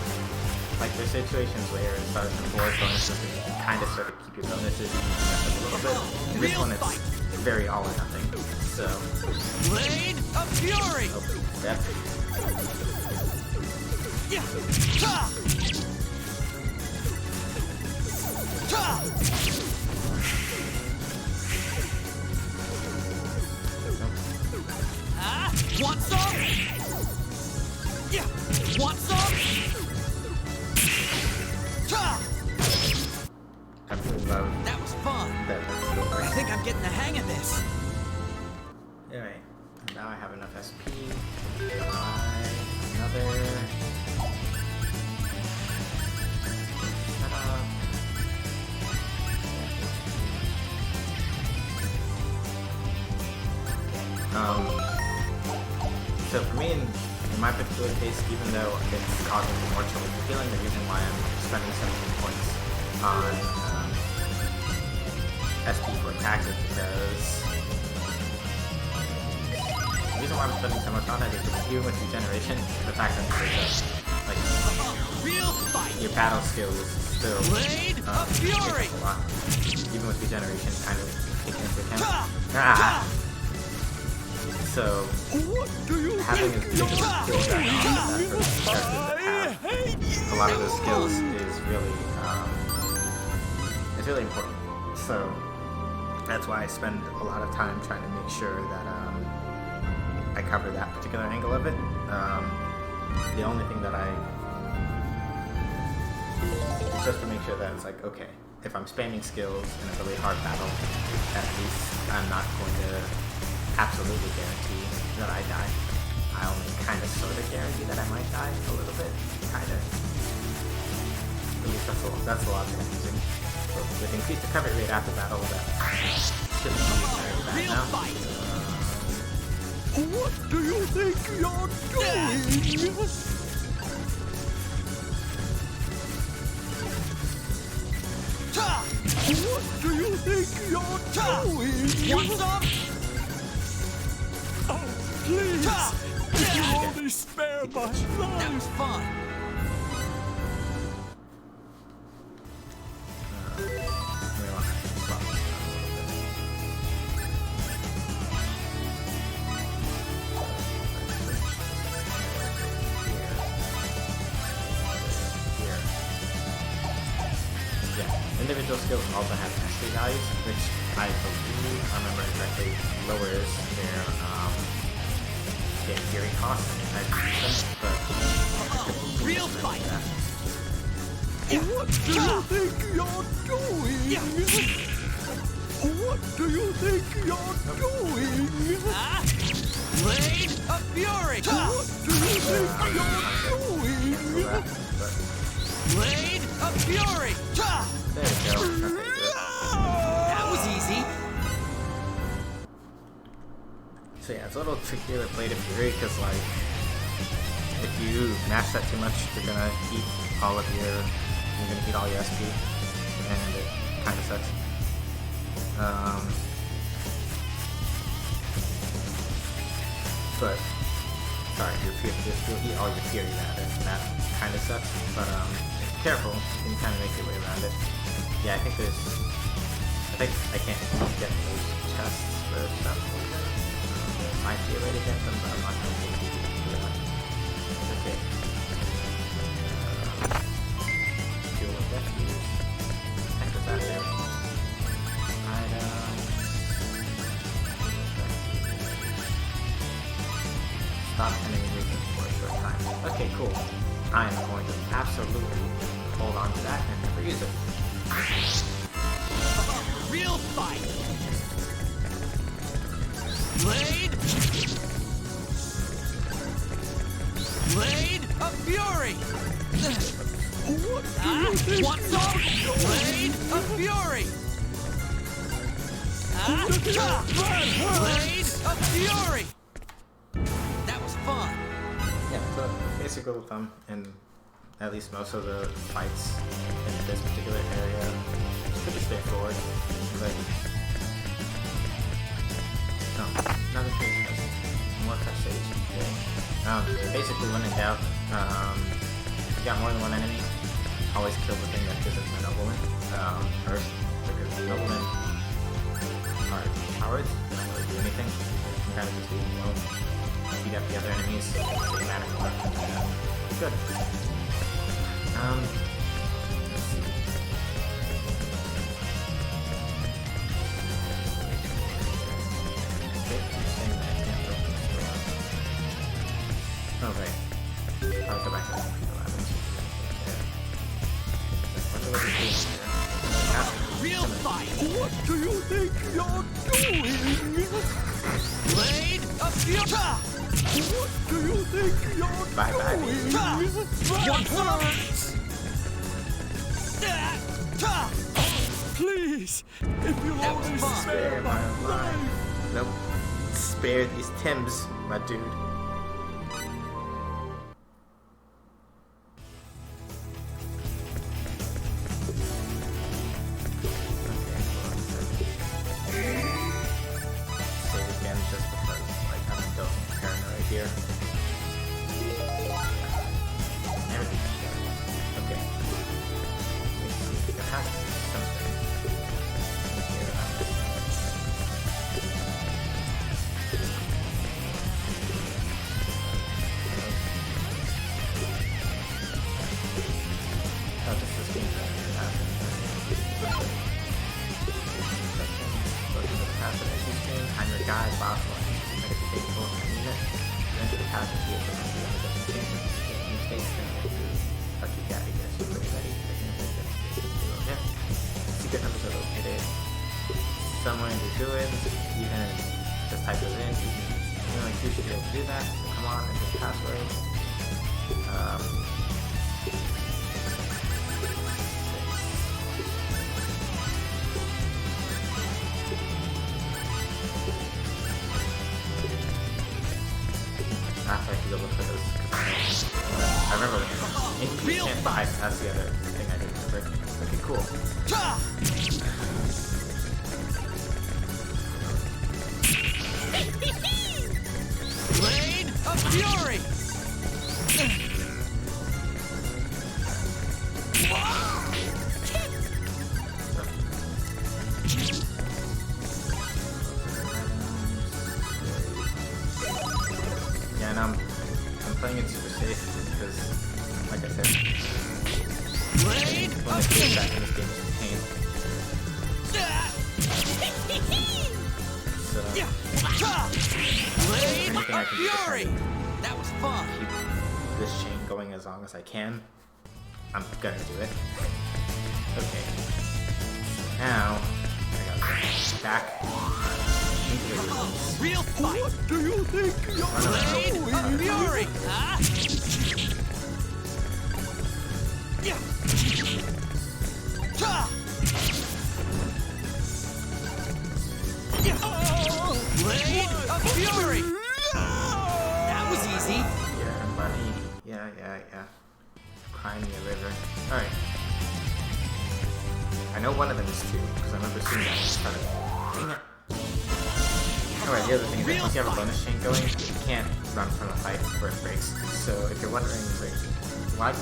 Like there's situations where in Star Ocean 4 bonus system you can kind of sort of keep your bonuses and mess up a little bit. In this one it's very all or nothing. So Blade of Fury. oh, that Want some? Yeah. Want some? I really love That was fun. that. I think I'm getting the hang of this. Alright, now I have enough SP. Another. So for me, in my particular case, even though it's causing me more trouble healing, the reason why I'm spending 17 points on SP for attacks is because the reason why I'm spending so much on it is because even with regeneration, the fact that there's like Real fight. your battle skills still Blade of Fury. a lot. Even with regeneration kind of taken into account. Ah! So What do you having as think big of you're a skill set on that for the characters that have hate you. a lot of those skills is really it's really important. So that's why I spend a lot of time trying to make sure that I cover that particular angle of it. The only thing that just to make sure that it's like, okay, if I'm spamming skills in a really hard battle, at least I'm not going to absolutely guarantee that I die. I only kind of sort of guarantee that I might die a little bit, kind of. At least that's a lot of using. So with increased recovery rate after battle, that shouldn't be very bad Real now. fight. What do you think you're doing? What do you think you're doing? Want some? Oh, please! If you only spare my That was life! fun. Individual skills also have mastery values, which I believe, I remember correctly, lowers their fury costs as you use them, but Real fight. What do you think you're doing? What do you think you're doing? Blade of Fury. What do you think you're doing? Blade of Fury. there we go. Okay, good. That was easy. So yeah, it's a little trickier with Blade of Fury because like if you mash that too much, you're gonna eat all your SP, and it kind of sucks. But sorry, you'll eat all your fury rather, and that kind of sucks. But if you're careful, you can kind of make your way around it. Yeah, I think I can't get those chests for stuff. Might be a way to get them, but I'm not going to be able to do it. Okay. Fuel of refuse. Heck was that there? Items. Stop enemy movement for a short time. Okay, cool. I am going to absolutely hold on to that and never use it. Real fight. Blade. Blade of Fury. What do you think? Want some? Blade of Fury. Blade of Fury. That was fun. Yeah, so basic rule of thumb in at least most of the fights in this particular area, it's pretty straightforward. But no, another thing, more press stage. Yeah. Basically, when in doubt, if you got more than one enemy, always kill the thing that isn't the nobleman first, because the noblemen are cowards. They don't really do anything. You can kind of just leave them alone. If you got the other enemies, it's automatic left, good. Let's see. Oh, right. I'll go back to the lab and see if there's anything there. Wonder what he's doing here. Real fight! What do you think you're doing? Blade of Fury! What do you think you're Bye-bye, doing? One punch! Please, if you'll That was only fun. spare my life. Nope. Spare these Tims, my dude. Save again just because, like, I'm indulging paranoia here. Everything. Okay. There has to be something. Here, oh, this is being done. I'm your guide, boss one. Make it capable of a unit. Enter the path of the other doesn't change. In space, then this is lucky guy. Yes, you're pretty ready. Okay. Secret numbers are located somewhere in the ruins. You can just type those in. You know, like you should be able to do that. So come on, enter the password. I have to go look for those. I remember you can't bypass the other thing I did remember. Okay, cool. Blade of Fury! Yeah, and I'm playing it super safe because, like I said, Blade when I of get Fury! back in this game is pain. So, Blade anything I of can do to Fury! kind That was fun. of keep this chain going as long as I can, I'm gonna do it. Okay. Now, I gotta go back into the ruins. Real fight! What do you think Blade you're of doing? Fury! Huh? Blade of Fury! That was easy. Yeah, buddy. Yeah. Cry me a river. Alright. I know one of them is two, because I remember seeing that. Dang it. Alright, the other thing is that once you have a bonus chain going, you can't run from a fight where it breaks. So if you're wondering, like, why do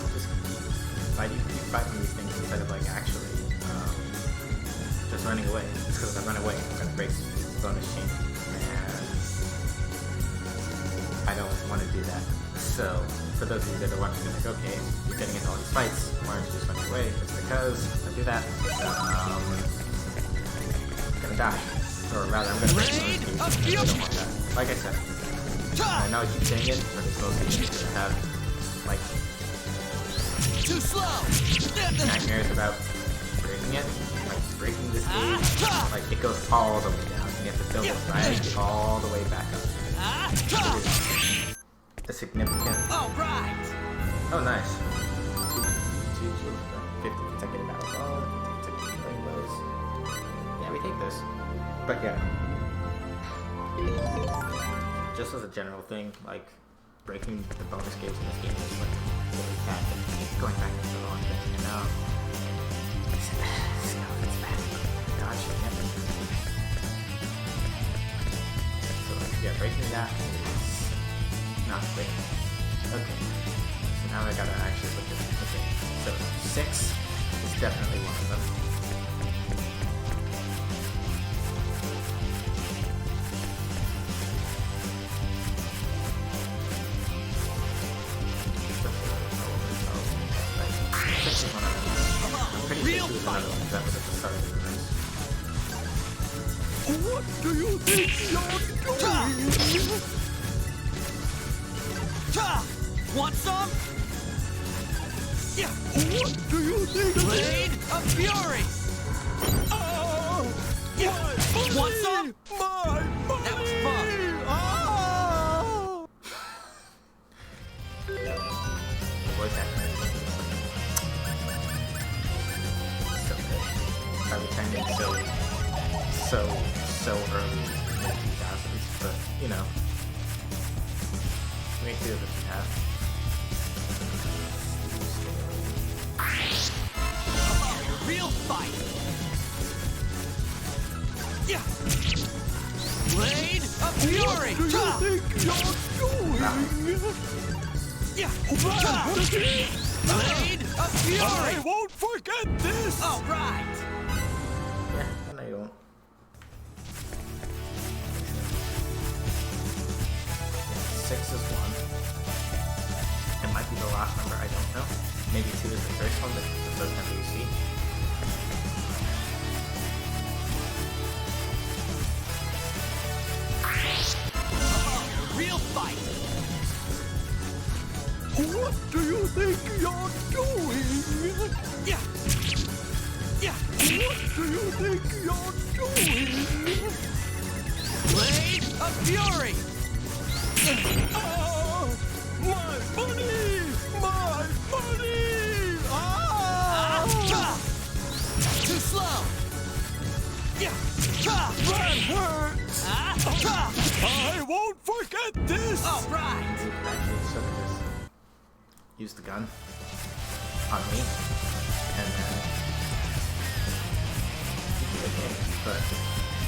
you keep fighting these things instead of, like, actually just running away? It's because if I run away, I'm gonna break the bonus chain. And I don't want to do that. So, for those of you that are wondering, like, okay, you're getting into all these fights, why aren't you just running away? It's because if I do that, I'm gonna die. Or rather, I'm gonna break the bonus chain. I don't want that. Like I said, I know I keep saying it, but it's mostly just to have, like, Too slow. nightmares about breaking it. Like, breaking this game, like, it goes all the way down. You have to build it right all the way back up. It is a significant... All right. Oh, nice. 50 consecutive battles. Oh, 50 consecutive rainbows. Yeah, we take this. But yeah. Just as a general thing, like, breaking the bonus games in this game is, like, really bad. It's going back into the wrong thing, you know? It's bad. Gotcha, yeah. So, yeah, breaking that is not great. Okay. So now I gotta actually look at it. Okay. So 6 is definitely one of them. Six is one of them. I'm pretty sure 2 is another one because that was at the start of the race. What do you think you're doing? Want some? Yeah. What do you think? Blade of Fury. Oh, Yeah. my Want some? My money. That was fun. Oh. What's happening? So good. I returned it so early in the 2000s, but you know, make do with what you have. Real fight. Yeah. Blade of Fury. What do you think you're doing? Yeah. Blade of Fury. I won't forget this. All right. Yeah, I know you won't. Six is one. It might be the last number, I don't know. Maybe 2 is the first one, but the first number you see. Real fight. What do you think you're doing? Yeah. Yeah. What do you think you're doing? Blade of Fury. Oh, my money! My money! Ah! Too slow. Yeah. That hurts! I won't forget this! All right. You could actually sort of just use the gun on me, and then you can get hit, but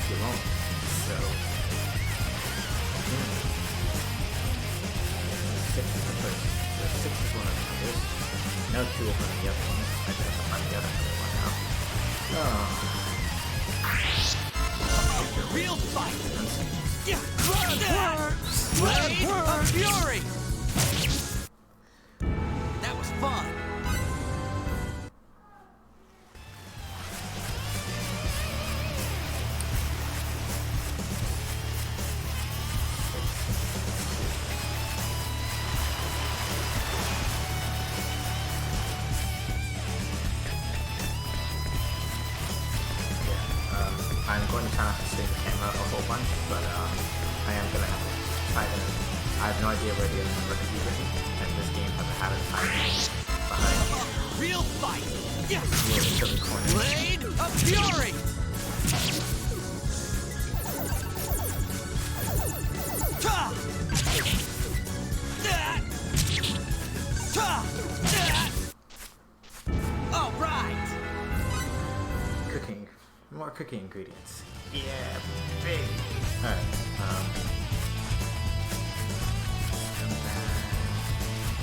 you won't. So, Six is the first. The 6 is one of the numbers. No 2 is one of the other ones. I just have to find the other one now. Oh. Real fight. Yeah. That hurts! Blade of Fury. That was fun. I'm going to try not to swing the camera a whole bunch, but I am going to have to try to... I have no idea where the other number could be written, and this game has a habit of hiding behind Real fight. Yeah. really silly corners. Blade of Fury. Ta. That. Ta. That. All right. Cooking. More cooking ingredients. Yeah, baby. Alright, and then...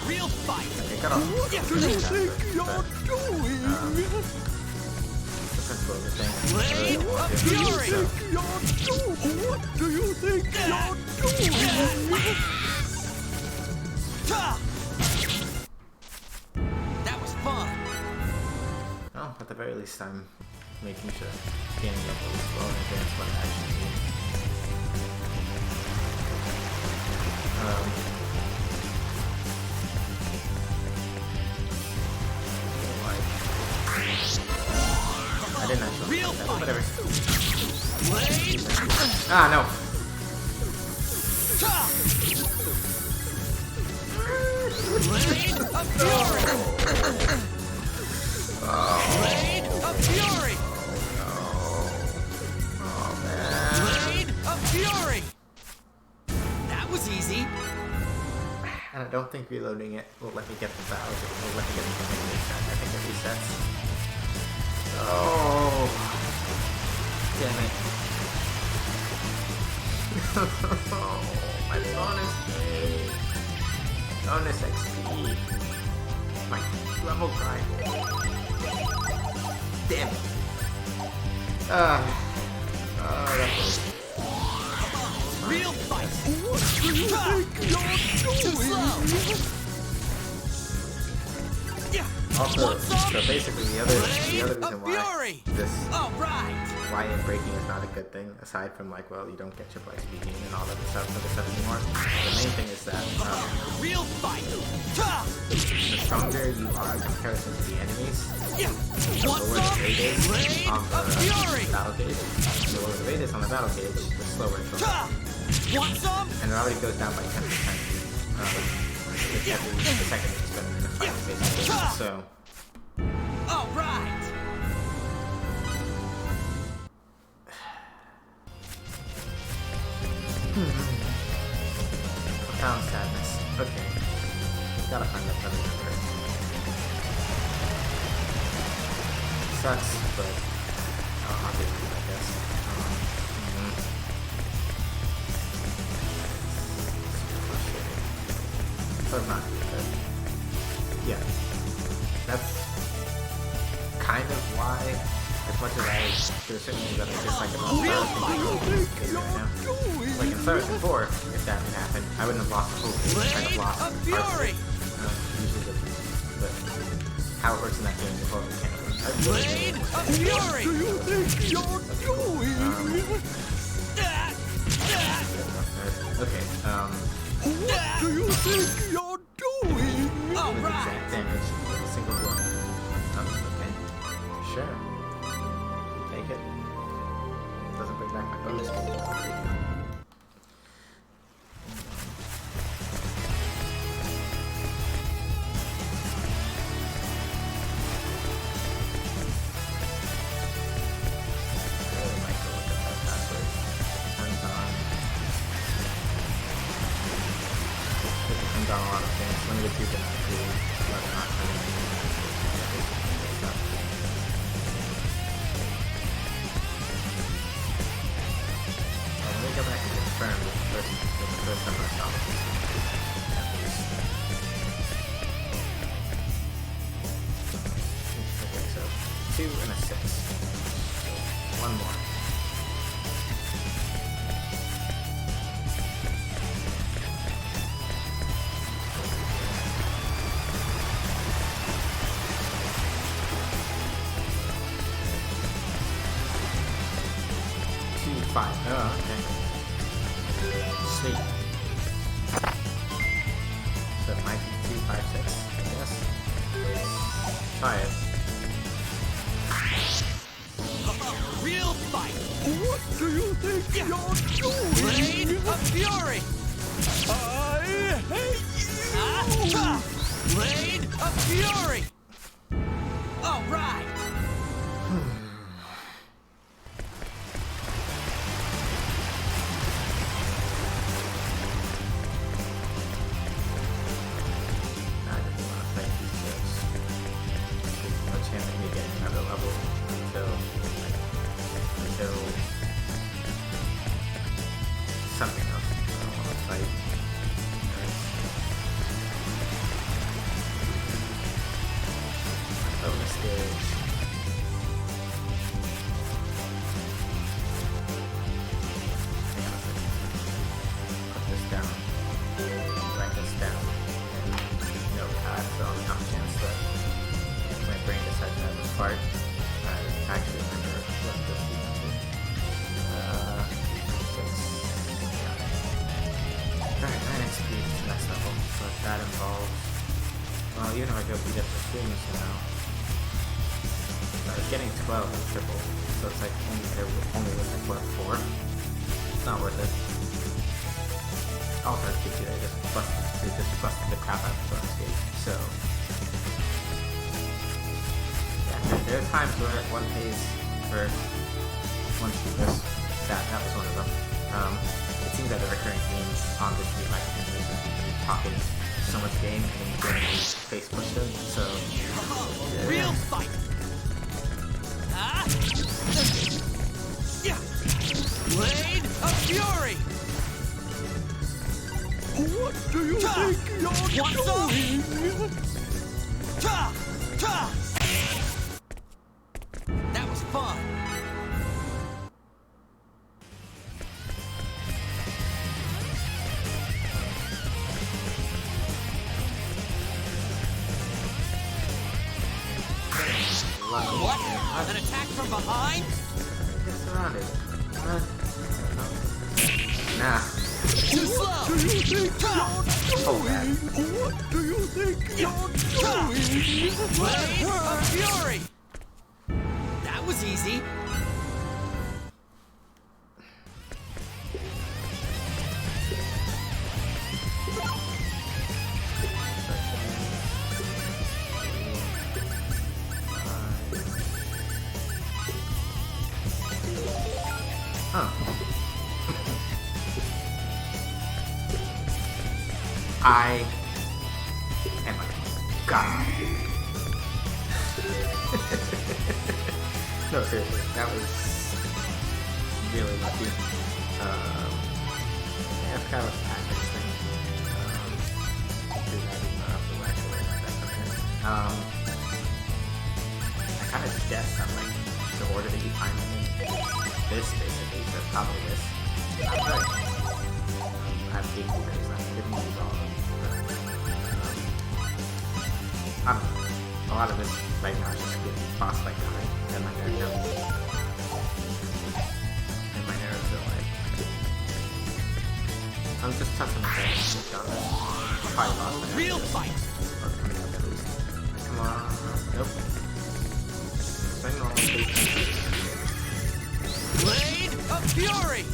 Real fight. Okay, got off. What do you think you're doing? The principle of the thing. Blade of What do you Fury. think you're doing? What do you think you're doing? Ta. That was fun. Well, at the very least, I'm making sure gaming level is well in advance what I actually need. I didn't actually. Real fight. Whatever. Blade. Ah, no. Ta. Blade of Fury. Blade of Fury. Oh, man. Blade of Fury. That was easy. And I don't think reloading it will let me get the valve. It will let me get the thing reset. I think it resets. Oh. Damn it. My bonus thing. Bonus XP. My level grind. Damn it. That's Real fight. What do you think you're Too slow. doing? Yeah. also, Want some? so basically the other Blade reason of why Fury. this All right. why breaking is not a good thing, aside from like, well, you don't get triple XP gain and all that stuff anymore. The main thing is that Real fight. the stronger you are in comparison to the enemies, the Want lower the some? rate is Blade on of Fury. the battle gauge. The lower the rate is on the battle gauge, the slower it goes. Want some? And it already goes down by 10% with the second you spend in a fight, basically. So, All right. profound sadness. Okay. Gotta find that other number. Sucks, but I'll have to do it, I guess. But not good. Yeah. That's kind of why, as much as there's certain things that I dislike about like in Star Wars 4, if that had happened, I wouldn't have lost the whole game. I'd have lost of Fury. usually but how it works in that game is totally mechanical. Blade of Fury. Do you think you're doing? Okay, What do you think you're doing? All with right. exact damage with a single blow. Okay. Sure. Take it. Doesn't bring back my bonus. Really might go look at that password. Depends on it depends on a lot of things. Limited to the whether or not let me go back and confirm with the first number of dollars. At least. Okay, so 2 and a 6. So 1 more. Five. Oh, okay. Sweet. So it might be 2, 5, 6, I guess. Try it. Real fight. What do you think you're Blade doing? of Fury. I hate you! Blade of Fury. All right. I didn't want to fight these guys. There's no chance of me getting another level until something else. I don't want to fight. Bonus stage. Hang on a second. Put this down. Write this down. And notepad, so I'll have a chance that my brain decides to have a fart. I actually remember what this equal to. 6. Yeah. Alright, 9 XP is the next level. So that involves, well, even if I go beat up the streams now, getting 12 is triple. So it's like only with like what, 4? It's not worth it. Also, they just busted the crap out of the bonus gauge. So, yeah, there are times where one pays for one cheapest. That was one of them. It seems that the recurring themes on this stream like is talking so much game and then you get face pushed in. So, yeah. Real fight. Blade of Fury. What do you think you're Want some? doing? That was fun. Lucky. What? An attack from behind? I guess so. around it. Nah. Too slow. Do you think Oh, man. What do you think you're doing? Blade of Fury. That was easy. Huh. I am a god. No, seriously, that was really lucky. Yeah, I forgot about the tactics thing. Do that even though the right way not that something. I kind of guessed on like the order that you find them in. This basically, so probably this. Not right. I have 8 berries left. I didn't use all of them. But, I don't know. A lot of this right now is just getting boss fight going. And my arrows are like. I'm just touching the face. I'll probably lost my Real fight. or coming up at least. Come on. Nope. Swing on, please. Blade of Fury.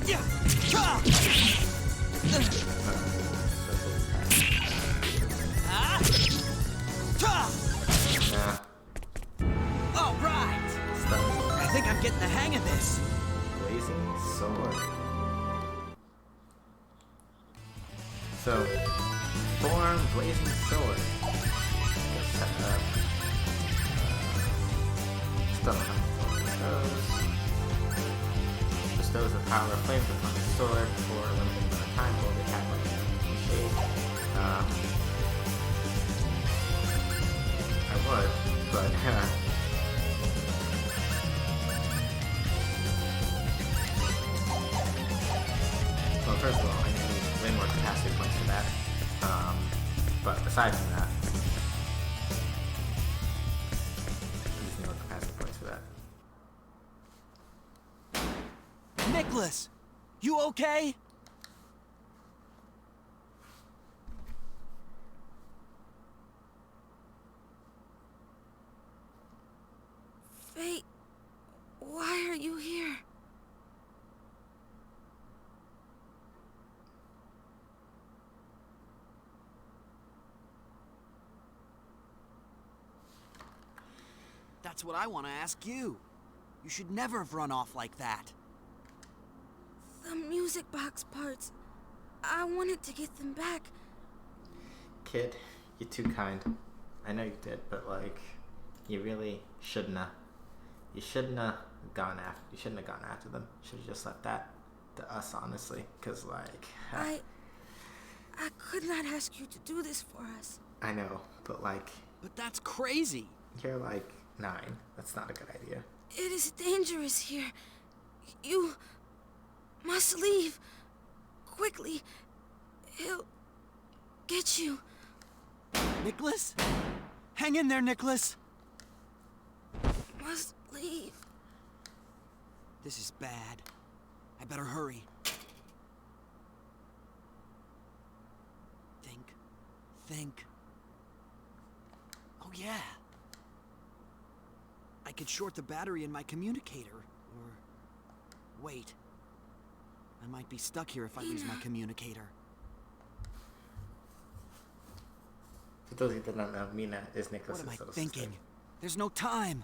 Yeah. Yeah. All right. Stuff. I think I'm getting the hang of this. Blazing sword. So, form blazing sword. Let's set that up. Still don't have those. Bestows the power of flames upon the sword for a limited amount of time while the attack like shade. I would, but well, first of all, I need way more capacity points for that. But aside from that, I just need more capacity points for that. Nicholas, you okay? Fate, why are you here? That's what I want to ask you. You should never have run off like that. The music box parts. I wanted to get them back. Kid, you're too kind. I know you did, but like, you really shouldn't have. You shouldn't have gone after. You shouldn't have gone after them. Should have just left that to us, honestly. Cause like, I could not ask you to do this for us. I know, but like, But that's crazy. you're like 9. That's not a good idea. It is dangerous here. You must leave. Quickly. He'll get you. Nicholas? Hang in there, Nicholas. Must leave. This is bad. I better hurry. Think. Oh yeah. I could short the battery in my communicator, or... Wait. I might be stuck here if I lose my communicator. For those of you that don't know, Mina is Nicholas's What am I little thinking? sister. There's no time.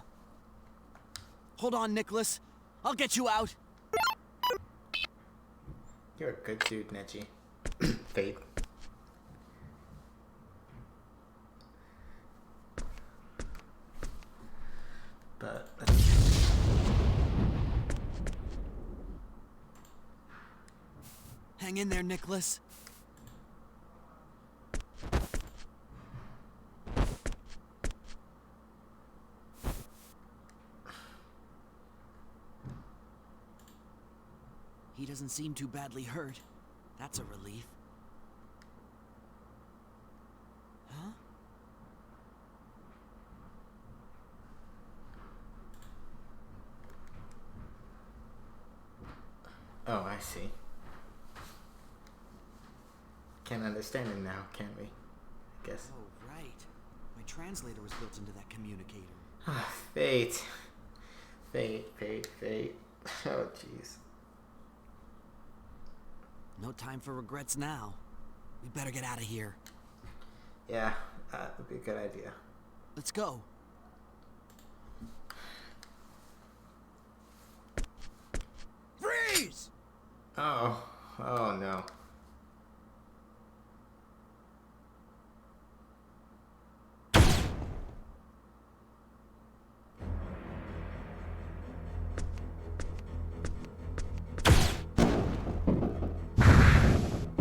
Hold on, Nicholas. I'll get you out. You're a good dude, Neji. Fate. But Hang in there, Nicholas. He doesn't seem too badly hurt. That's a relief. Huh? Oh, I see. Can't understand it now, can we? I guess. Oh, right. My translator was built into that communicator. Fate. Fate. Oh, jeez. No time for regrets now. We better get out of here. Yeah, that would be a good idea. Let's go. Freeze! Oh no.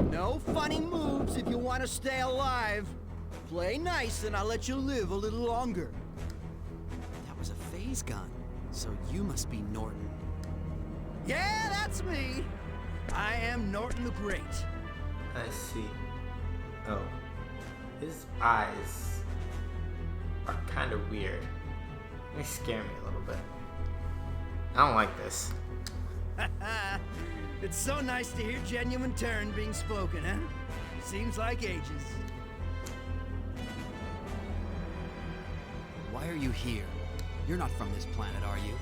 No funny moves if you want to stay alive. Play nice and I'll let you live a little longer. That was a phase gun. So you must be Norton. Yeah, that's me. I am Norton the Great. I see. Oh. His eyes are kind of weird. They scare me a little bit. I don't like this. It's so nice to hear genuine turn being spoken, huh? Seems like ages. Why are you here? You're not from this planet, are you?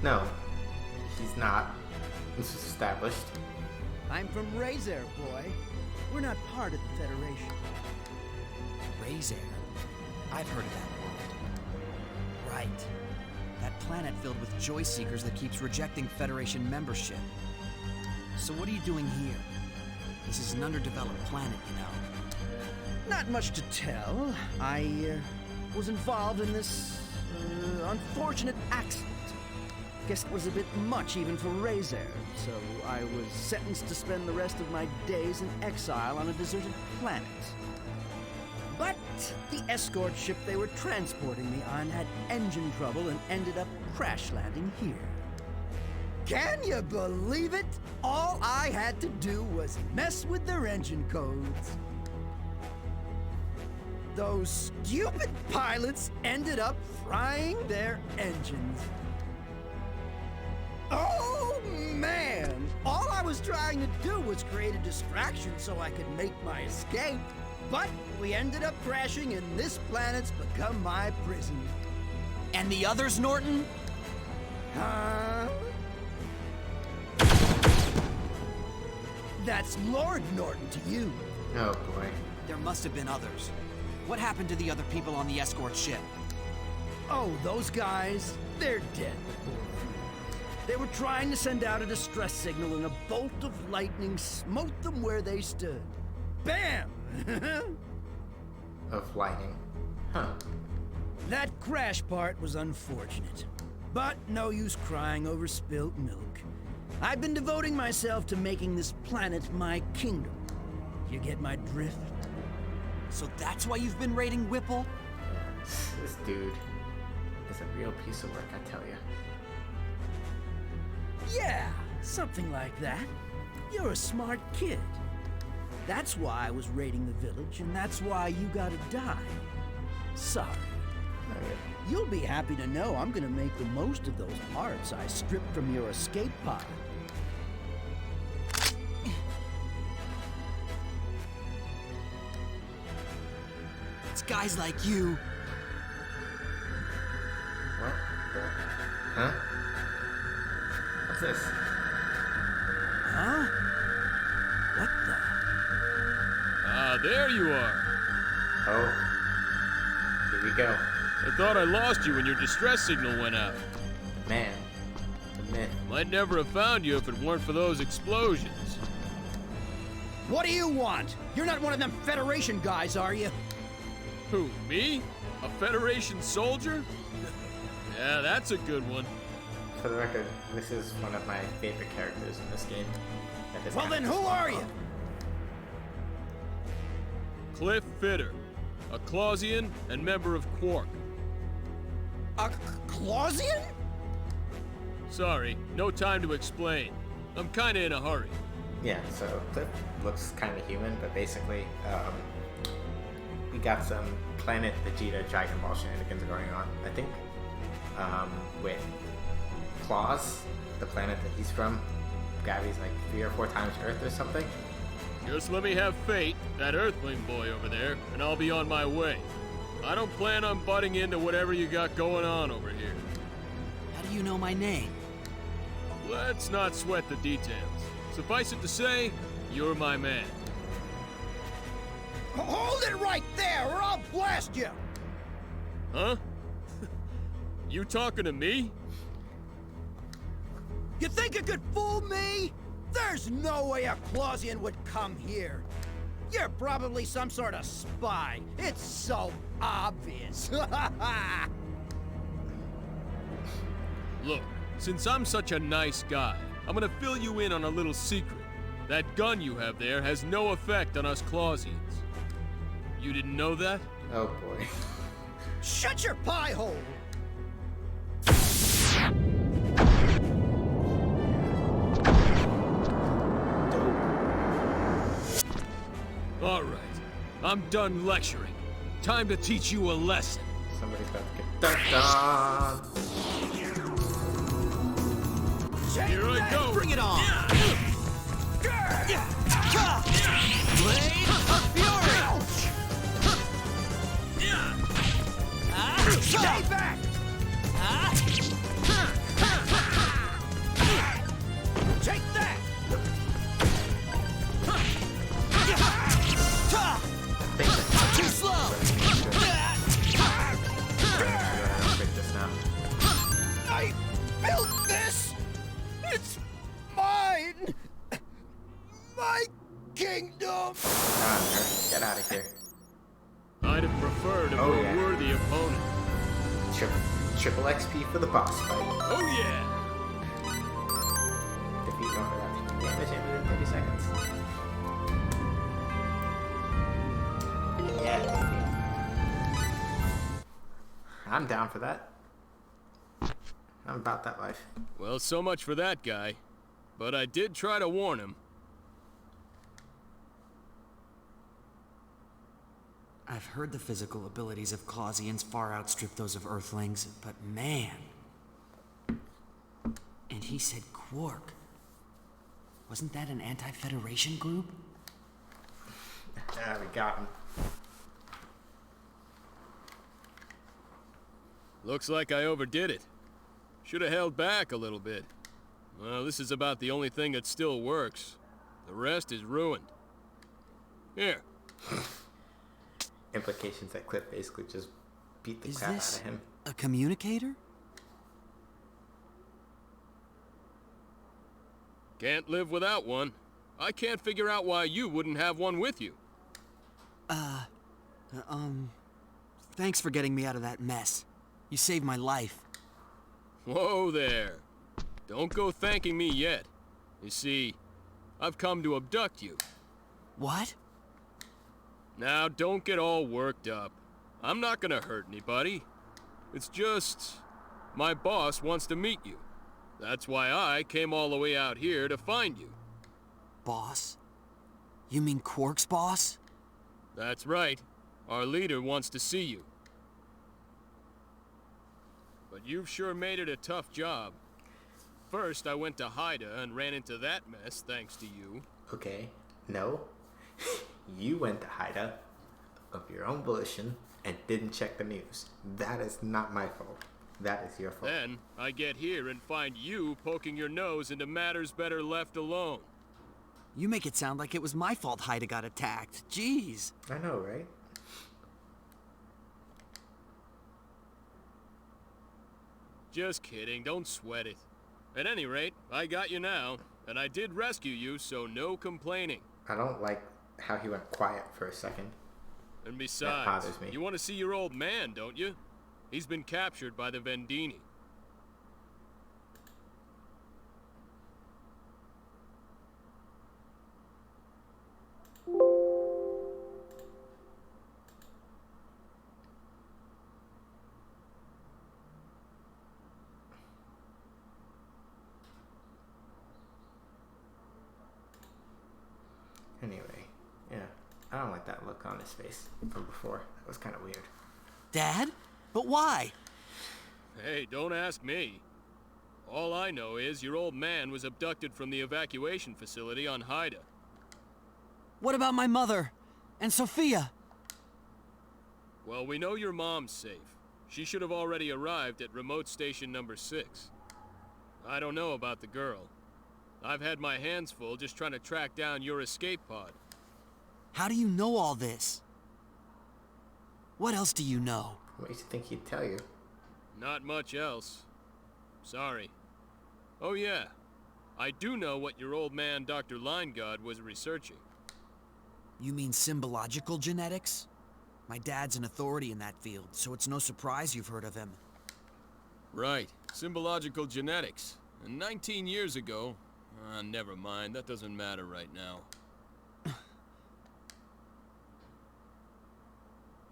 No. He's not. This is established. I'm from Razer, boy. We're not part of the Federation. Razer? I've heard of that world. Right. That planet filled with joy seekers that keeps rejecting Federation membership. So what are you doing here? This is an underdeveloped planet, you know. Not much to tell. I was involved in this unfortunate accident. Guess it was a bit much even for Razer, so I was sentenced to spend the rest of my days in exile on a deserted planet. But the escort ship they were transporting me on had engine trouble and ended up crash landing here. Can you believe it? All I had to do was mess with their engine codes. Those stupid pilots ended up frying their engines. Oh, man! All I was trying to do was create a distraction so I could make my escape. But we ended up crashing and this planet's become my prison. And the others, Norton? Huh? That's Lord Norton to you. Oh boy. There must have been others. What happened to the other people on the escort ship? Oh, those guys, they're dead. They were trying to send out a distress signal and a bolt of lightning smote them where they stood. Bam! Of lightning. Huh. That crash part was unfortunate. But no use crying over spilt milk. I've been devoting myself to making this planet my kingdom. You get my drift? So that's why you've been raiding Whipple? This dude is a real piece of work, I tell you. Yeah, something like that. You're a smart kid. That's why I was raiding the village, and that's why you gotta die. Sorry. Okay. You'll be happy to know I'm gonna make the most of those parts I stripped from your escape pod. It's guys like you. What the? Huh? What's this? Huh? What the? Ah, there you are. Oh. Here we go. I thought I lost you when your distress signal went out. Man. The myth. Might never have found you if it weren't for those explosions. What do you want? You're not one of them Federation guys, are you? Who, me? A Federation soldier? Yeah, that's a good one. For the record, this is one of my favorite characters in this game. Well then, who are you? Cliff Fitter, a Clausian and member of Quark. A Clausian? Sorry, no time to explain. I'm kinda in a hurry. Yeah, so Cliff looks kind of human, but basically, we got some Planet Vegeta Dragon Ball shenanigans going on. I think with Claus, the planet that he's from, gravity's like 3 or 4 times Earth or something. Just let me have Fate, that Earthling boy over there, and I'll be on my way. I don't plan on butting into whatever you got going on over here. How do you know my name? Let's not sweat the details. Suffice it to say, you're my man. Hold it right there, or I'll blast you! Huh? You talking to me? You think you could fool me? There's no way a Clausian would come here. You're probably some sort of spy. It's so obvious. Look, since I'm such a nice guy, I'm gonna fill you in on a little secret. That gun you have there has no effect on us Clausians. You didn't know that? Oh boy. Shut your pie hole! All right, I'm done lecturing. Time to teach you a lesson. Somebody's about to get dunked on. Here I go. Bring it on! Blade of Fury! Stay back! Take that! Too slow! I built this! It's mine! My kingdom! Get out of here. I'd have preferred a Oh, more yeah. worthy opponent. Triple XP for the boss fight. Oh yeah! Defeat one without taking damage in within 30 seconds. Yeah, baby. I'm down for that. I'm about that life. Well, so much for that guy. But I did try to warn him. I've heard the physical abilities of Clausians far outstrip those of Earthlings, but man... And he said Quark. Wasn't that an anti-Federation group? Yeah, we got him. Looks like I overdid it. Should have held back a little bit. Well, this is about the only thing that still works. The rest is ruined. Here. Implications that Cliff basically just beat the Is crap out this of him. a communicator? Can't live without one. I can't figure out why you wouldn't have one with you. Thanks for getting me out of that mess. You saved my life. Whoa there. Don't go thanking me yet. You see, I've come to abduct you. What? Now, don't get all worked up. I'm not gonna hurt anybody. It's just... my boss wants to meet you. That's why I came all the way out here to find you. Boss? You mean Quark's boss? That's right. Our leader wants to see you. But you've sure made it a tough job. First, I went to Haida and ran into that mess thanks to you. Okay, no. You went to Haida of your own volition and didn't check the news. That is not my fault. That is your fault. Then, I get here and find you poking your nose into matters better left alone. You make it sound like it was my fault Haida got attacked. Jeez. I know, right? Just kidding, don't sweat it. At any rate, I got you now, and I did rescue you, so no complaining. I don't like how he went quiet for a second. And besides, bothers me. you want to see your old man, don't you? He's been captured by the Vendini. Anyway, yeah. I don't like that look on his face from before. That was kind of weird. Dad? But why? Hey, don't ask me. All I know is your old man was abducted from the evacuation facility on Haida. What about my mother? And Sophia? Well, we know your mom's safe. She should have already arrived at remote station number 6. I don't know about the girl. I've had my hands full just trying to track down your escape pod. How do you know all this? What else do you know? What makes you think he'd tell you? Not much else. Sorry. Oh yeah, I do know what your old man Dr. Lineguard was researching. You mean symbological genetics? My dad's an authority in that field, so it's no surprise you've heard of him. Right, symbological genetics. And 19 years ago... never mind, that doesn't matter right now.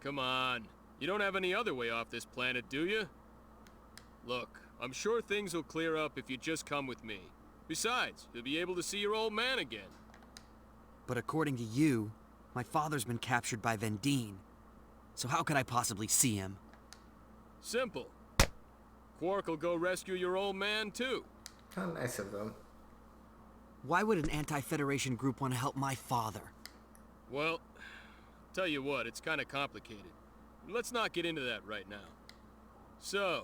Come on, you don't have any other way off this planet, do you? Look, I'm sure things will clear up if you just come with me. Besides, you'll be able to see your old man again. But according to you, my father's been captured by Vendine. So how could I possibly see him? Simple. Quark will go rescue your old man, too. How nice of them. Why would an anti-Federation group want to help my father? Well, tell you what, it's kind of complicated. Let's not get into that right now. So,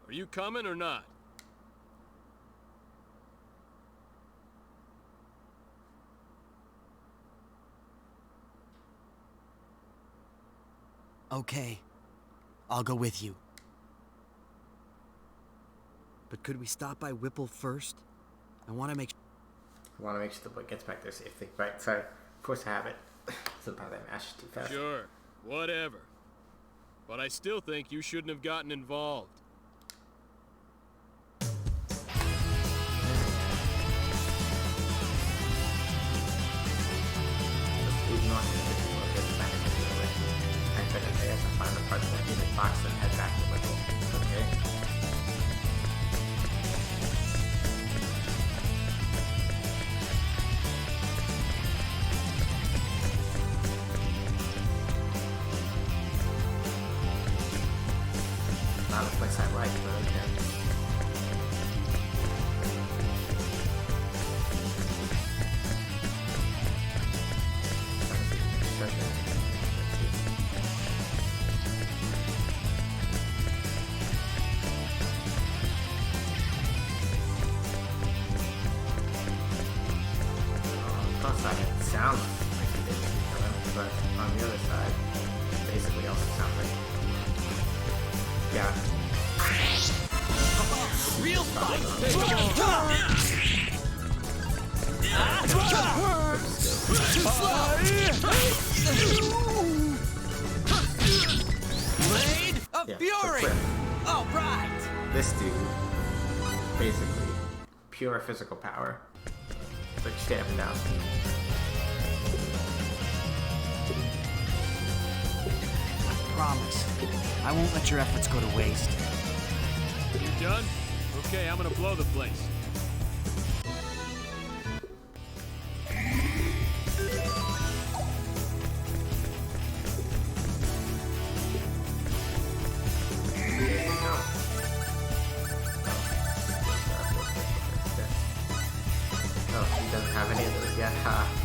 are you coming or not? Okay, I'll go with you. But could we stop by Whipple first? I want to make sure the boy gets back there safely. Right, sorry. Force a habit. Somehow that mashed too fast. Sure, whatever. But I still think you shouldn't have gotten involved. Find the parts of the music box and head back to Whipple. Okay. Not a place I like, but okay. Sounds like he didn't kill him, but on the other side, basically also sounds like, yeah. Real fight! Blade of Fury! All right! This dude, basically, pure physical power. Like straight up and down. promise. I won't let your efforts go to waste. You done? Okay, I'm gonna blow the place. Oh, he doesn't have any of those yet. Ha.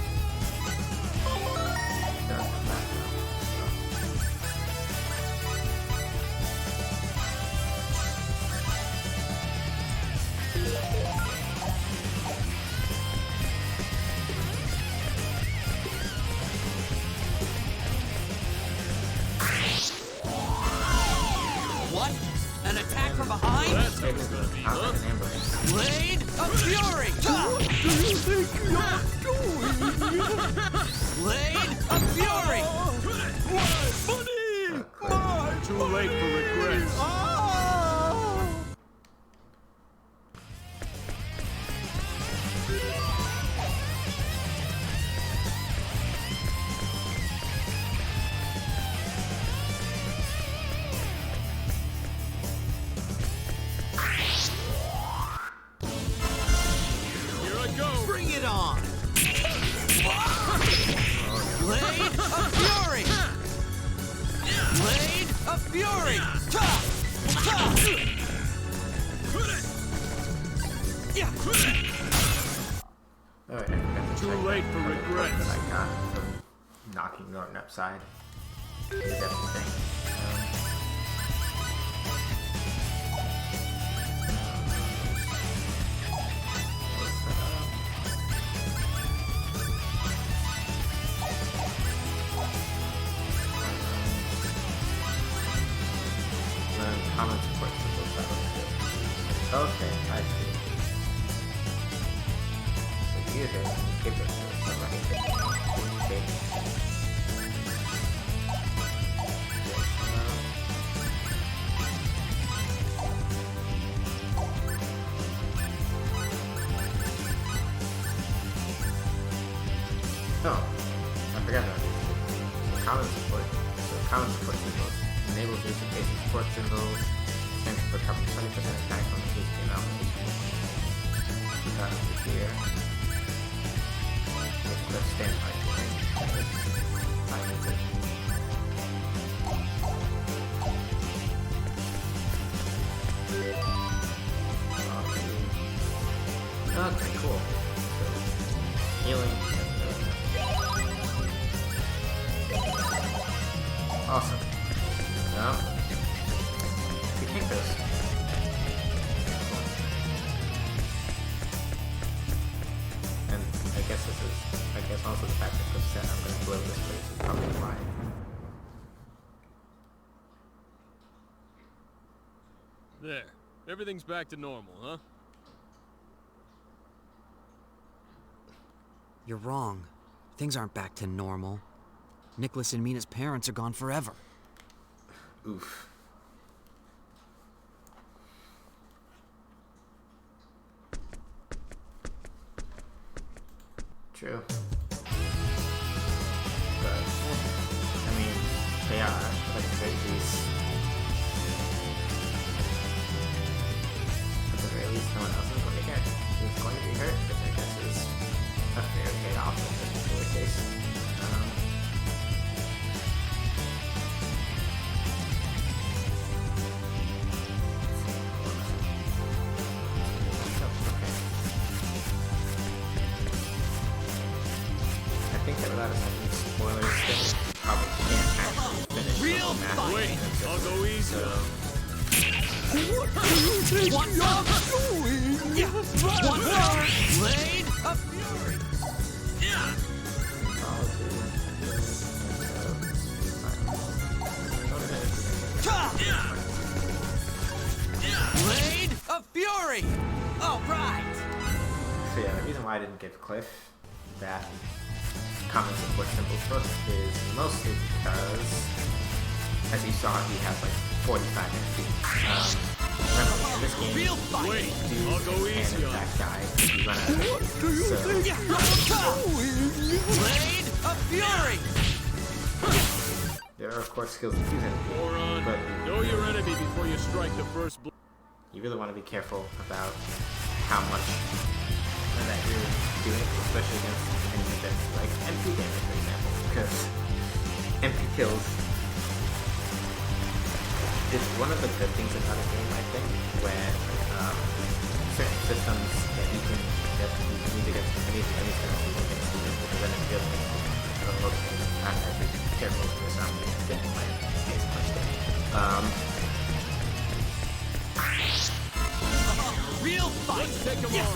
What? An attack from behind? That's how it's gonna be, huh? Blade of Fury! Do you think you're doing? Blade of Fury! Buddy! My Too late for regrets. Ah! Here I go. Bring it on! Blade of Fury! Blade of Fury! Ta! Ta! Alright, I forgot to Too check late that for other regrets. quest that I got from knocking Norton upside. Did everything. Learn common support symbols. That was good. Okay, I see. So use it and give it to somebody. Okay. Oh, I forgot about these. Common support symbols enables use of basic support symbols. Stands for covering 20% attack on the HP amount of HP. That over here. It's the standby thing. I use it. Okay, cool. So, healing. Awesome. Well, we take this. And I guess also the fact that Cliff said I'm gonna blow this place is probably why. There. Everything's back to normal, huh? You're wrong. Things aren't back to normal. Nicholas and Mina's parents are gone forever. Oof. True. But, I mean, they are, like, babies. At the very least, no one else is going to get who's going to be hurt, which I guess is a fair payoff in this particular case. I think that without any spoilers, then we probably can't actually finish the whole match. Wait, I'll go easy. What do you think you're doing? One more blade of fury. Blade of fury. All right. So yeah, the reason why I didn't give Cliff that common support symbol first is mostly because, as you saw, he has like 45 HP. Remember, in this game, Wait, dude I'll go can easy in on fact die if you run out of What do you HP. think you're doing? Blade of fury. There are of course skills to use energy, Moron. but Know your enemy before you strike the first blow. you really want to be careful about how much that you're doing, especially against enemies that's like MP damage, for example, because MP kills is one of the good things about a game, I think, when certain systems that you can use against enemies can also use against you, because then it feels like I don't know, I have to be careful with this, I'm getting my face punched in. Real fight. Let's take him on.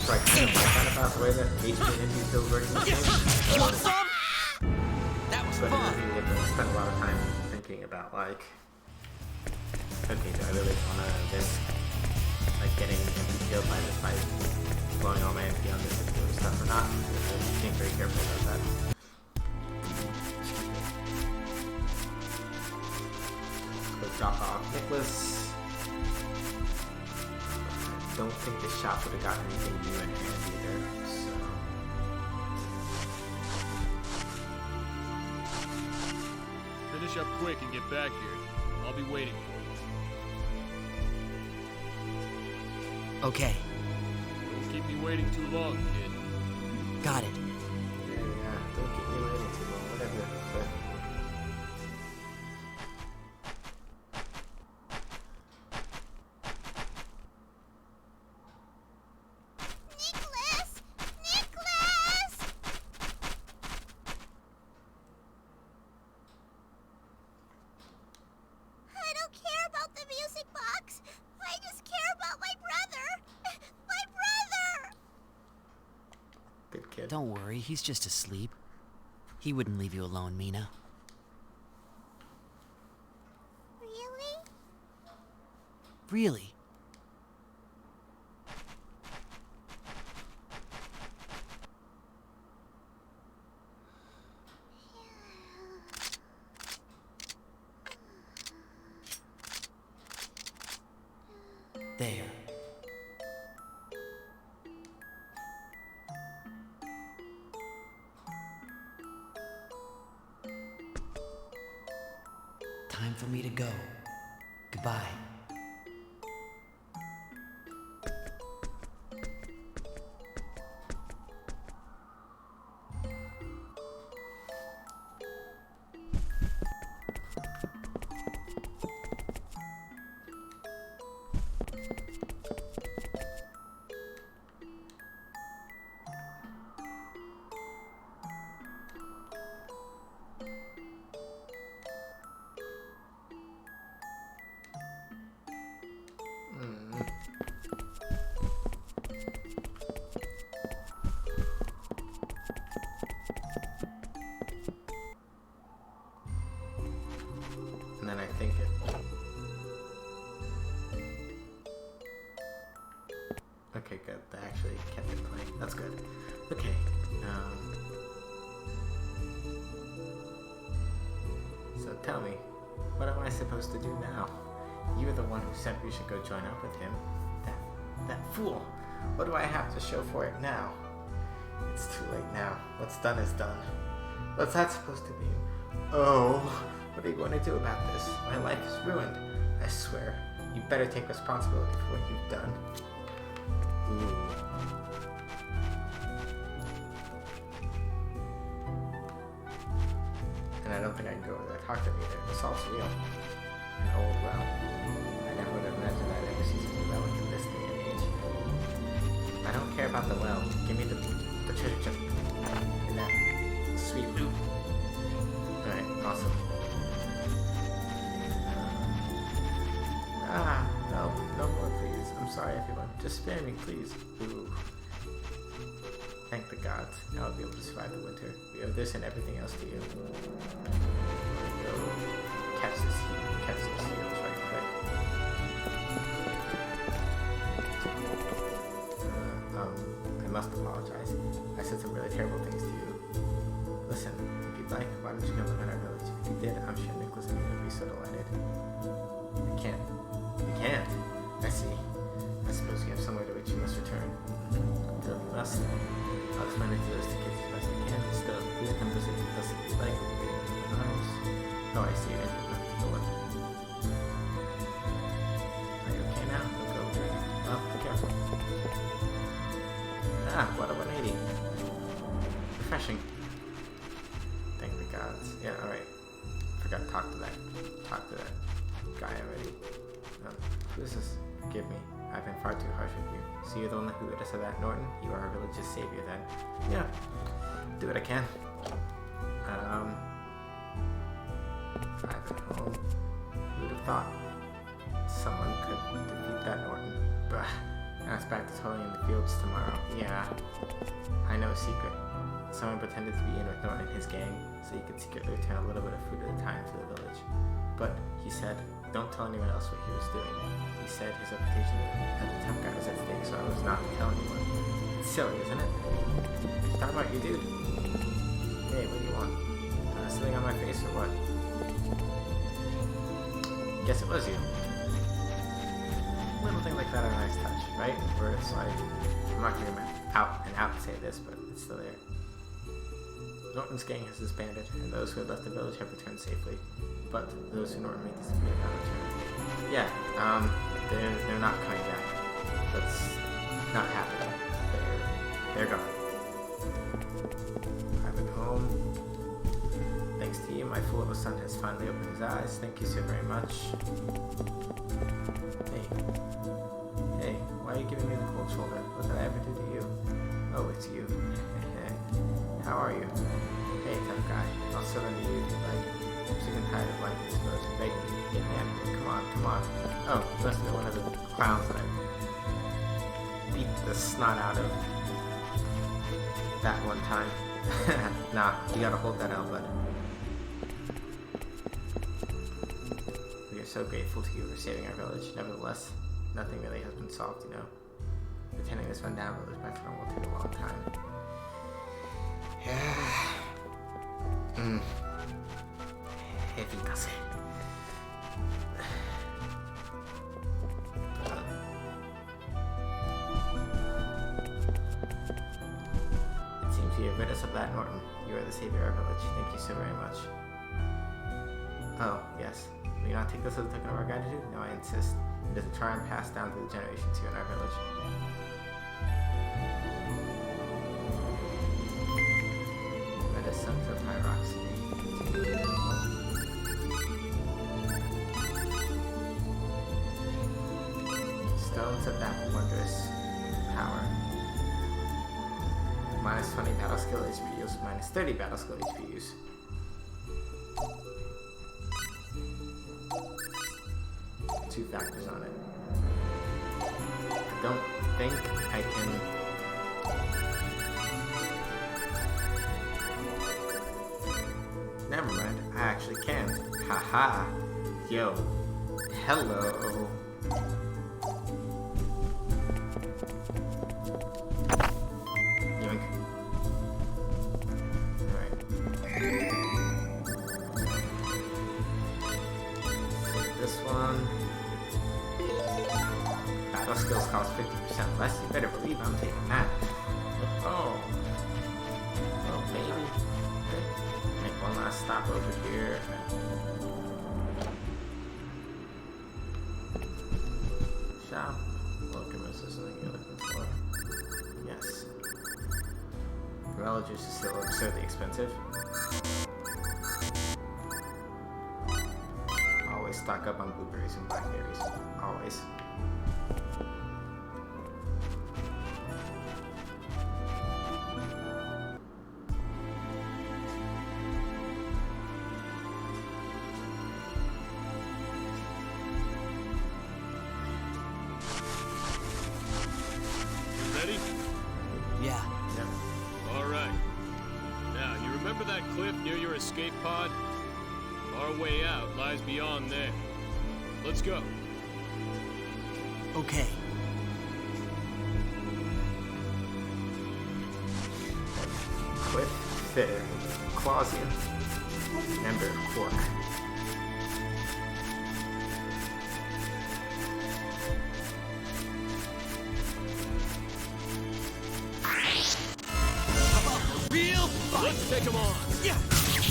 It's like kind of about the way that HP and MP feels working in this game. Want some? That was But fun. you get to spend a lot of time thinking about like, okay, do I really want to risk like getting MP killed by this by blowing all my MP on this particular stuff or not? So being very careful about that. Go drop off Nicholas. I don't think the shop would have gotten anything new in hand either, so. Finish up quick and get back here. I'll be waiting for you. Okay, Don't keep me waiting too long, kid. got it. Yeah, don't keep me waiting too long, whatever. But kid. Don't worry, he's just asleep. He wouldn't leave you alone, Mina. Really? Really? There. Time for me to go. Goodbye. And then I think it... Okay, good. That actually kept it playing. That's good. Okay. So tell me, what am I supposed to do now? You're the one who said we should go join up with him. That fool! What do I have to show for it now? It's too late now. What's done is done. What's that supposed to mean? Oh, what are you going to do about this? My life is ruined. I swear. You better take responsibility for what you've done. Ooh. And I don't think I can go over there. Talk to me there. The salt's real. An old well. I never would have imagined I'd ever see such a relic in this day and age. I don't care about the well. Give me the treasure chest. In that sweet loot. Alright, awesome. No more, please. I'm sorry, everyone. Just spare me, please. Ooh. Thank the gods. Now I'll be able to survive the winter. We owe this and everything else to you. Go catch those seals right quick. I must apologize. I said some really terrible things to you. Listen, if you'd like, why don't you come live in our village? If you did, I'm sure Nicholas and you would be so delighted. I can't. You can't? I see. I suppose you have somewhere to which you must return. So you must. I'll explain it to those two kids as best I can. Still, please come visit us if you'd like. Oh, I see. I did not know. Are you okay now? Don't go over there. Oh, be careful. Ah, what a 180. Refreshing. Thank the gods. Yeah, alright. Forgot to talk to that guy already. Who is this? Forgive me. I've been far too harsh with you. So you're the one who let us have that, Norton? You are our village's savior then. Yeah. Do what I can. I've been home. Who'd have thought someone could defeat that Norton? Bah. Now it's back to towing in the fields tomorrow. Yeah. I know a secret. Someone pretended to be in with Norton and his gang, so he could secretly return a little bit of food at a time to the village. But he said, don't tell anyone else what he was doing. He said his reputation as a tough guy was at stake, so I was not to tell anyone. It's silly, isn't it? Talk about you, dude. Hey, what do you want? Something on my face or what? Guess it was you. Little things like that are a nice touch, right? Where it's like, I'm not going to out and say this, but it's still there. Norton's gang has disbanded, and those who had left the village have returned safely. But those who Norton made disappear have not returned. Yeah, they're not coming back. That's not happening. They're gone. I've been home. Thanks to you, my fool of a son has finally opened his eyes. Thank you so very much. Hey, why are you giving me the cold shoulder? What did I ever do to you? Oh, it's you. How are you? Hey, tough guy. I'll surrender you if you like. I'm sick and tired of life, I suppose. Begging you to get me out of here. Come on. Oh, you must have been one of the clowns that I beat the snot out of. that one time. Nah, you gotta hold that out, bud. We are so grateful to you for saving our village. Nevertheless, nothing really has been solved, you know. Pretending this went down village back to normal will take a long time. Heavy does it. It seems you have rid us of that, Norton. You are the savior of our village. Thank you so very much. Oh, yes. Will you not take this as a token of our gratitude? No, I insist. It is a charm passed down through the generations here in our village. Red as sons of high rocks. Stones of that wondrous power. Minus 20 battle skill HP use, minus 30 battle skill HP use. Two factors on it. I don't think I can. Never mind, I actually can. Haha. Yo. Hello. Yoink. Alright. This one. Battle skills cost 50% less. You better believe I'm taking that. Oh. Oh, baby. Make one last stop over here. Shop. Welcome, is this something you're looking for? Yes. Gorilla juice is still absurdly expensive. Always stock up on blueberries and blackberries. Always. Ready? Yeah. Yep. All right. Now, you remember that cliff near your escape pod? Our way out lies beyond there. Let's go. Okay. Cliff, Fitter, Clausian, Ember, Quark. Real fight! Let's take them on. Yeah!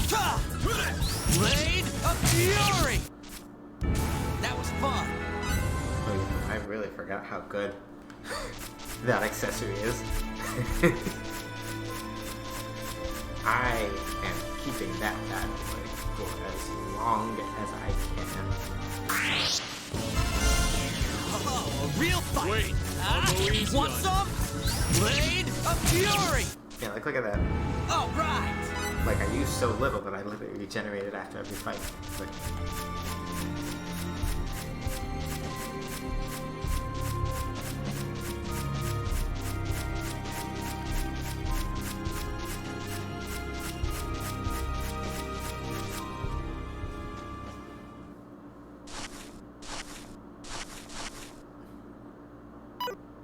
Ta! Blade of Fury! That was fun! I really forgot how good that accessory is. I am keeping that bad boy for as long as I can. Oh, a real fight! Wait, Ah, I'll go easy want on you. some? Blade of Fury! Yeah, like look at that. All right! Like I use so little that I literally regenerate it after every fight. Like,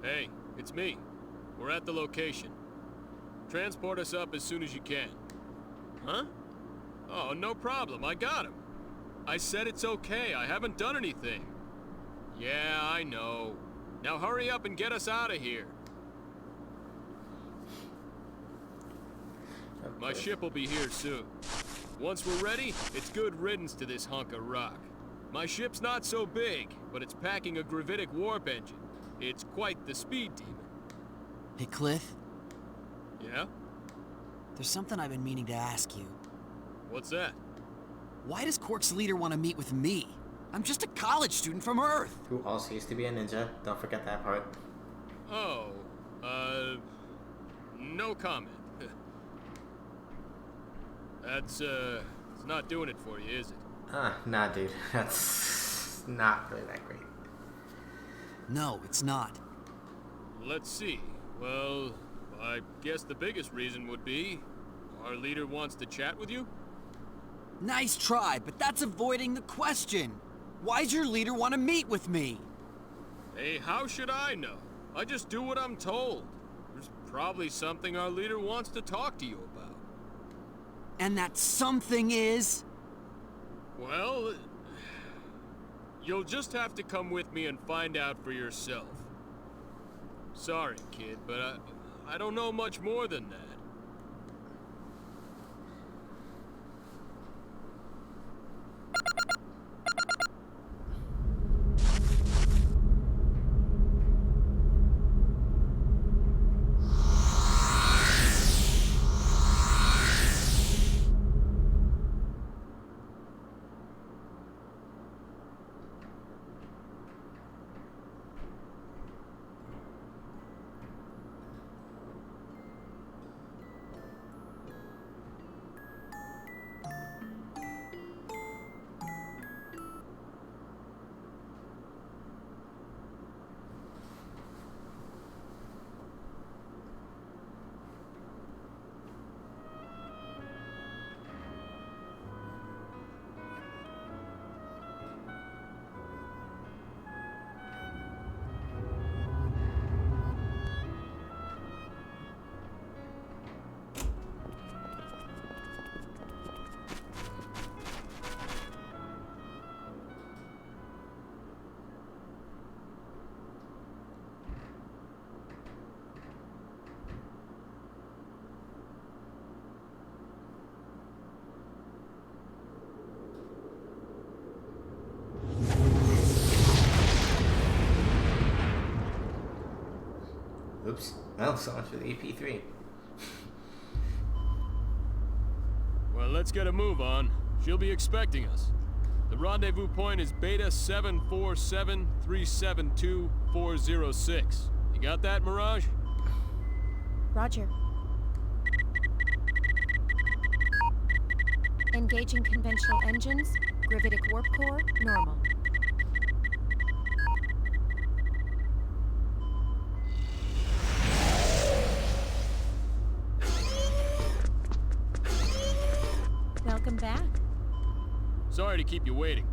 Hey, it's me. We're at the location. Transport us up as soon as you can. Huh? Oh, no problem. I got him. I said it's okay. I haven't done anything. Yeah, I know. Now hurry up and get us out of here. My ship will be here soon. Once we're ready, it's good riddance to this hunk of rock. My ship's not so big, but it's packing a gravitic warp engine. It's quite the speed demon. Hey, Cliff, Yeah? there's something I've been meaning to ask you. What's that? Why does Quark's leader want to meet with me? I'm just a college student from Earth. who also used to be a ninja? Don't forget that part. Oh, no comment. That's, it's not doing it for you, is it? Nah, dude. That's not really that great. No, it's not. Let's see. Well, I guess the biggest reason would be our leader wants to chat with you? Nice try, but that's avoiding the question. Why's your leader want to meet with me? Hey, how should I know? I just do what I'm told. There's probably something our leader wants to talk to you about. And that something is... Well, you'll just have to come with me and find out for yourself. Sorry, kid, but I don't know much more than that. Oops. Well, so much for the AP3. Well, let's get a move on. She'll be expecting us. The rendezvous point is Beta 747372406. You got that, Mirage? Roger. Engaging conventional engines, gravitic warp core, normal. Welcome back. Sorry to keep you waiting.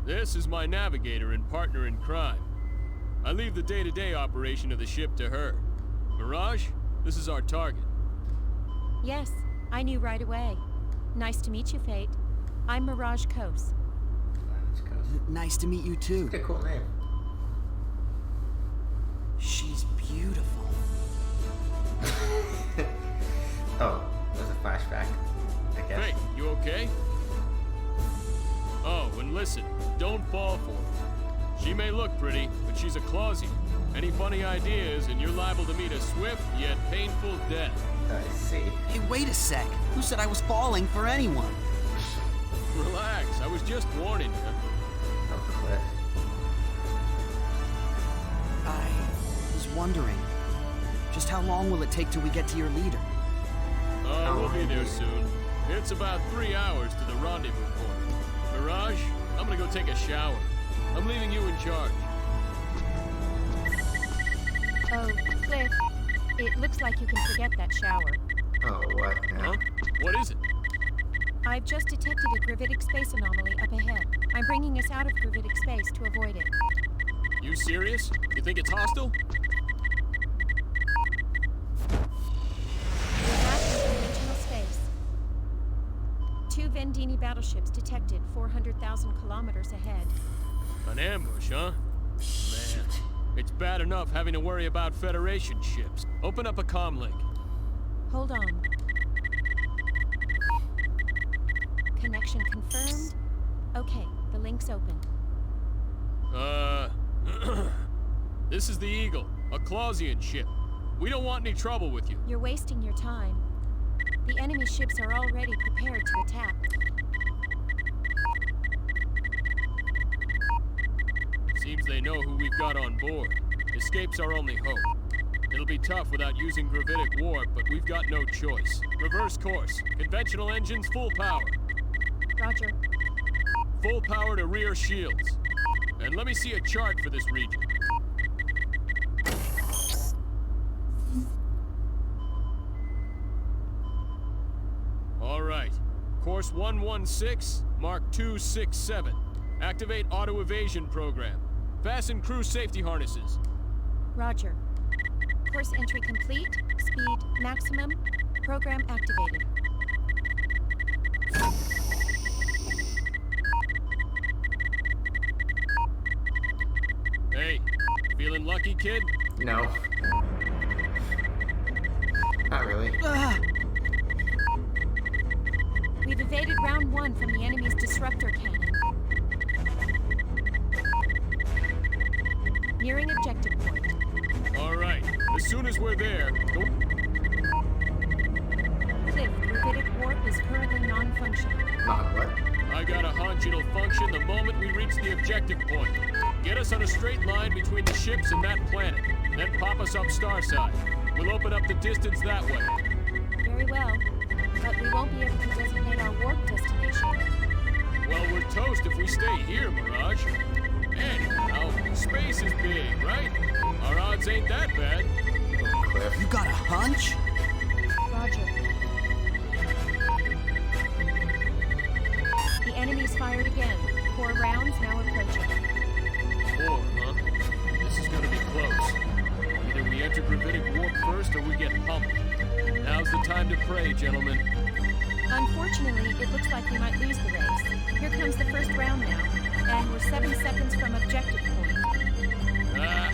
This is my navigator and partner in crime. I leave the day-to-day operation of the ship to her. Mirage, this is our target. Yes, I knew right away. Nice to meet you, Fate. I'm Mirage Kos. Nice to meet you too. What a cool name. She's beautiful. Oh, that was a flashback, I guess. Hey, you okay? Oh, and listen, don't fall for her. She may look pretty, but she's a Clausian. Any funny ideas, and you're liable to meet a swift yet painful death. I see. Hey, wait a sec. Who said I was falling for anyone? Relax, I was just warning you. Oh, Cliff. I was wondering, just how long will it take till we get to your leader? We'll be there soon. It's about 3 hours to the rendezvous point. Mirage, I'm gonna go take a shower. I'm leaving you in charge. Oh, Cliff, it looks like you can forget that shower. Oh, what now? Huh? What is it? I've just detected a gravitic space anomaly up ahead. I'm bringing us out of gravitic space to avoid it. You serious? You think it's hostile? We're back in conventional space. 2 Vendini battleships detected 400,000 kilometers ahead. An ambush, huh? Man, it's bad enough having to worry about Federation ships. Open up a comm link. Hold on. Connection confirmed. Okay, the link's open. This is the Eagle, a Clausian ship. We don't want any trouble with you. You're wasting your time. The enemy ships are already prepared to attack. Seems they know who we've got on board. Escape's our only hope. It'll be tough without using gravitic warp, but we've got no choice. Reverse course. Conventional engines full power. Roger. Full power to rear shields. And let me see a chart for this region. Course 116, Mark 267. Activate auto evasion program. Fasten crew safety harnesses. Roger. Course entry complete. Speed maximum. Program activated. Hey, feeling lucky, kid? No. Not really. We've evaded round 1 from the enemy's disruptor cannon. Nearing objective point. All right. As soon as we're there, go. Cliff, gravitic warp is currently non-functional. Not what? I got a hunch it'll function the moment we reach the objective point. Get us on a straight line between the ships and that planet, then pop us up Starside. We'll open up the distance that way. Very well. But we won't be able to designate our warp destination. Well, we're toast if we stay here, Mirage. Anyhow, space is big, right? Our odds ain't that bad. Cliff. You got a hunch? Roger. The enemy's fired again. 4 rounds now approaching. 4, huh? This is gonna be close. Either we enter gravitic warp first or we get pumped. Now's the time to pray, gentlemen. Unfortunately, it looks like we might lose the race. Here comes the first round now, and we're 7 seconds from objective point. Ah,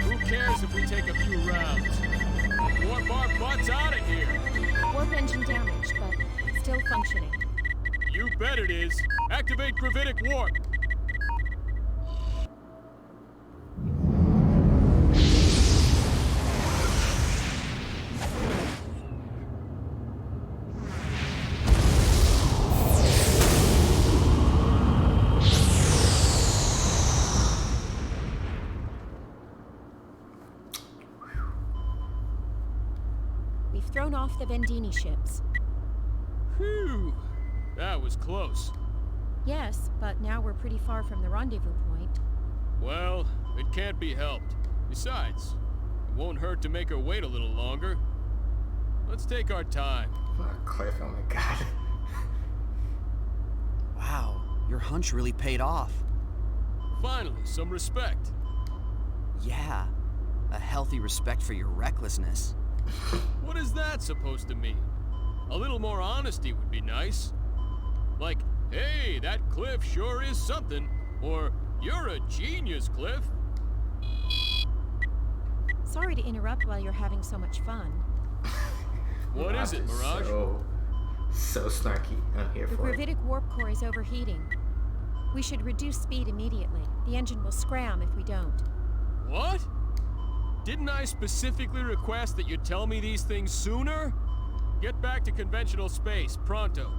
who cares if we take a few rounds? Warp our butts out of here! Warp engine damaged, but still functioning. You bet it is. Activate gravitic warp. We've thrown off the Vendini ships. Whew. That was close. Yes, but now we're pretty far from the rendezvous point. Well, it can't be helped. Besides, it won't hurt to make her wait a little longer. Let's take our time. Oh, Cliff, oh my god. Wow, your hunch really paid off. Finally, some respect. Yeah, a healthy respect for your recklessness. What is that supposed to mean? A little more honesty would be nice. Like, hey, that Cliff sure is something. Or, you're a genius, Cliff. Sorry to interrupt while you're having so much fun. What is it, Mirage? So snarky. I'm here The for it. gravitic warp core is overheating. We should reduce speed immediately. The engine will scram if we don't. What? Didn't I specifically request that you tell me these things sooner? Get back to conventional space, pronto.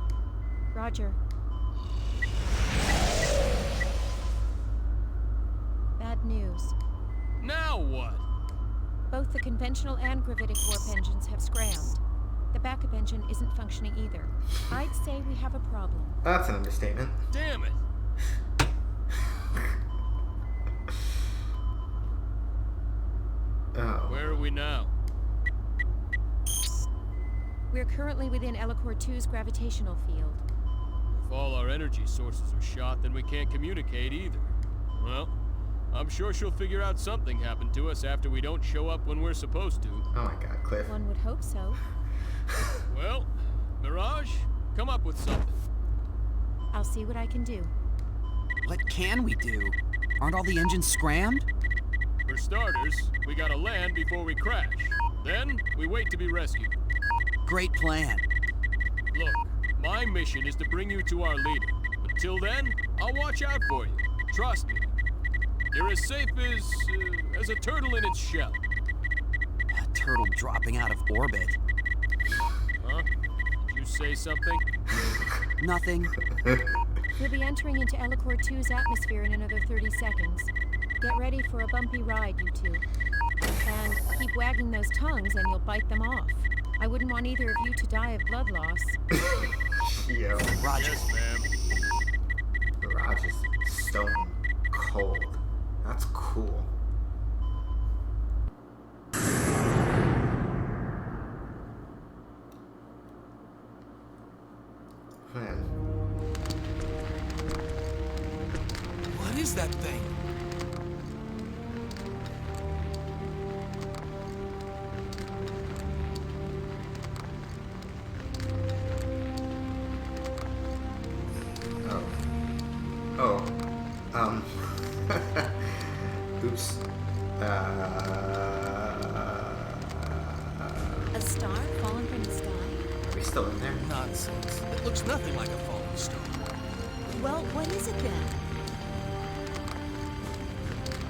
Roger. Bad news. Now what? Both the conventional and gravitic warp engines have scrammed. The backup engine isn't functioning either. I'd say we have a problem. That's an understatement. Damn it. Oh. Where are we now? We're currently within Elicor 2's gravitational field. If all our energy sources are shot, then we can't communicate either. Well, I'm sure she'll figure out something happened to us after we don't show up when we're supposed to. Oh my god, Cliff. One would hope so. Well, Mirage, come up with something. I'll see what I can do. What can we do? Aren't all the engines scrammed? For starters, we gotta land before we crash. Then, we wait to be rescued. Great plan. Look, my mission is to bring you to our leader. Until then, I'll watch out for you. Trust me. You're as safe as a turtle in its shell. A turtle dropping out of orbit. Huh? Did you say something? Nothing. We'll be entering into Elicor 2's atmosphere in another 30 seconds. Get ready for a bumpy ride, you two. And keep wagging those tongues and you'll bite them off. I wouldn't want either of you to die of blood loss. Yo. Roger. Yes, ma'am. Mirage is stone cold. That's cool. Man. is that thing? Oh. Oh. Oops. A star fallen from the sky? Are we still in there? Nonsense. It looks nothing like a falling star. Well, what is it then?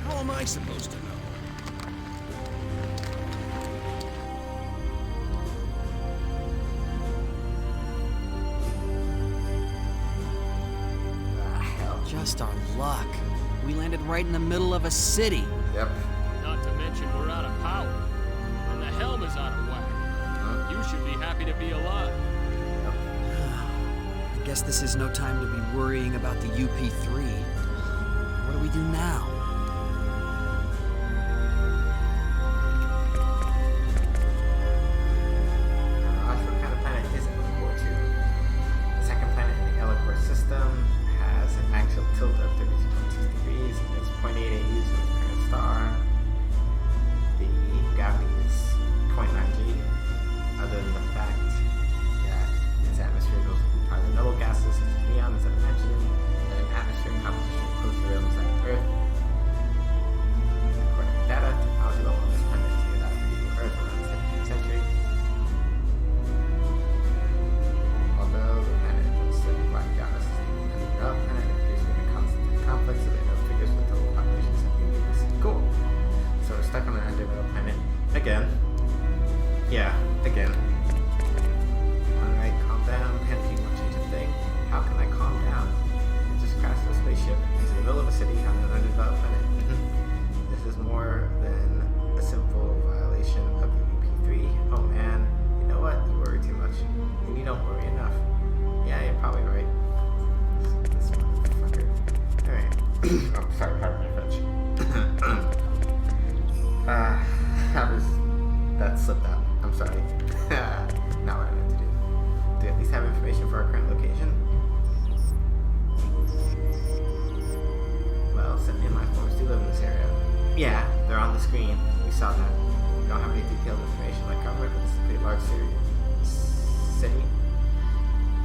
How am I supposed to know? Hell. Just our luck. We landed right in the middle of a city. Yep. Not to mention we're out of power. And the helm is out of whack. You should be happy to be alive. I guess this is no time to be worrying about the UP3. What do we do now? Raj, what kind of planet is Ellicor 2? The second planet in the Ellicor system has an axial tilt of 32.6 degrees and is 0.8 AUs from its parent star. The gravity is 0.9 G, other than the fact that its atmosphere goes with entirely noble gases such as neon instead of nitrogen, and an atmosphere composition close to realms like Earth. According to data, technology level on this planet is near that of medieval Earth around the 17th century. Although the planet is slightly black gas, and the planet appears to be in constant conflict, so there are no figures for total population something this cool. So we're stuck on an underdeveloped planet again. Yeah, again. Alright, calm down. Panicking won't change a thing. How can I calm down? I just crashed a spaceship into the middle of a city on an underdeveloped planet. This is more than a simple violation of the UP3. Oh man, you know what? You worry too much. And you don't worry enough. Yeah, you're probably right. This motherfucker. Alright. Oh, sorry, pardon my French. How does that slip out? I'm sorry. Not what I meant to do. Do you at least have information for our current location? Well, sentient life forms do live in this area. Yeah, they're on the screen. We saw that. We don't have any detailed information like government, but it's a pretty large city.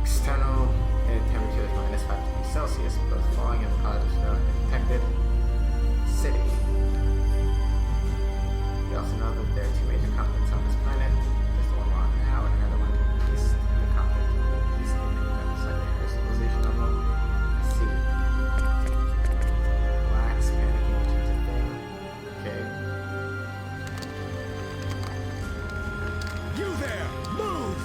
External air temperature is -5 degrees Celsius, both falling and clouds are detected. City. We also know that there are two major conflicts on this planet. There's the one we're on now, and another one to the east. The conflict to the east is the slightly higher civilization level. I see. Relax, panicking, which is a thing. Okay. You there! Move!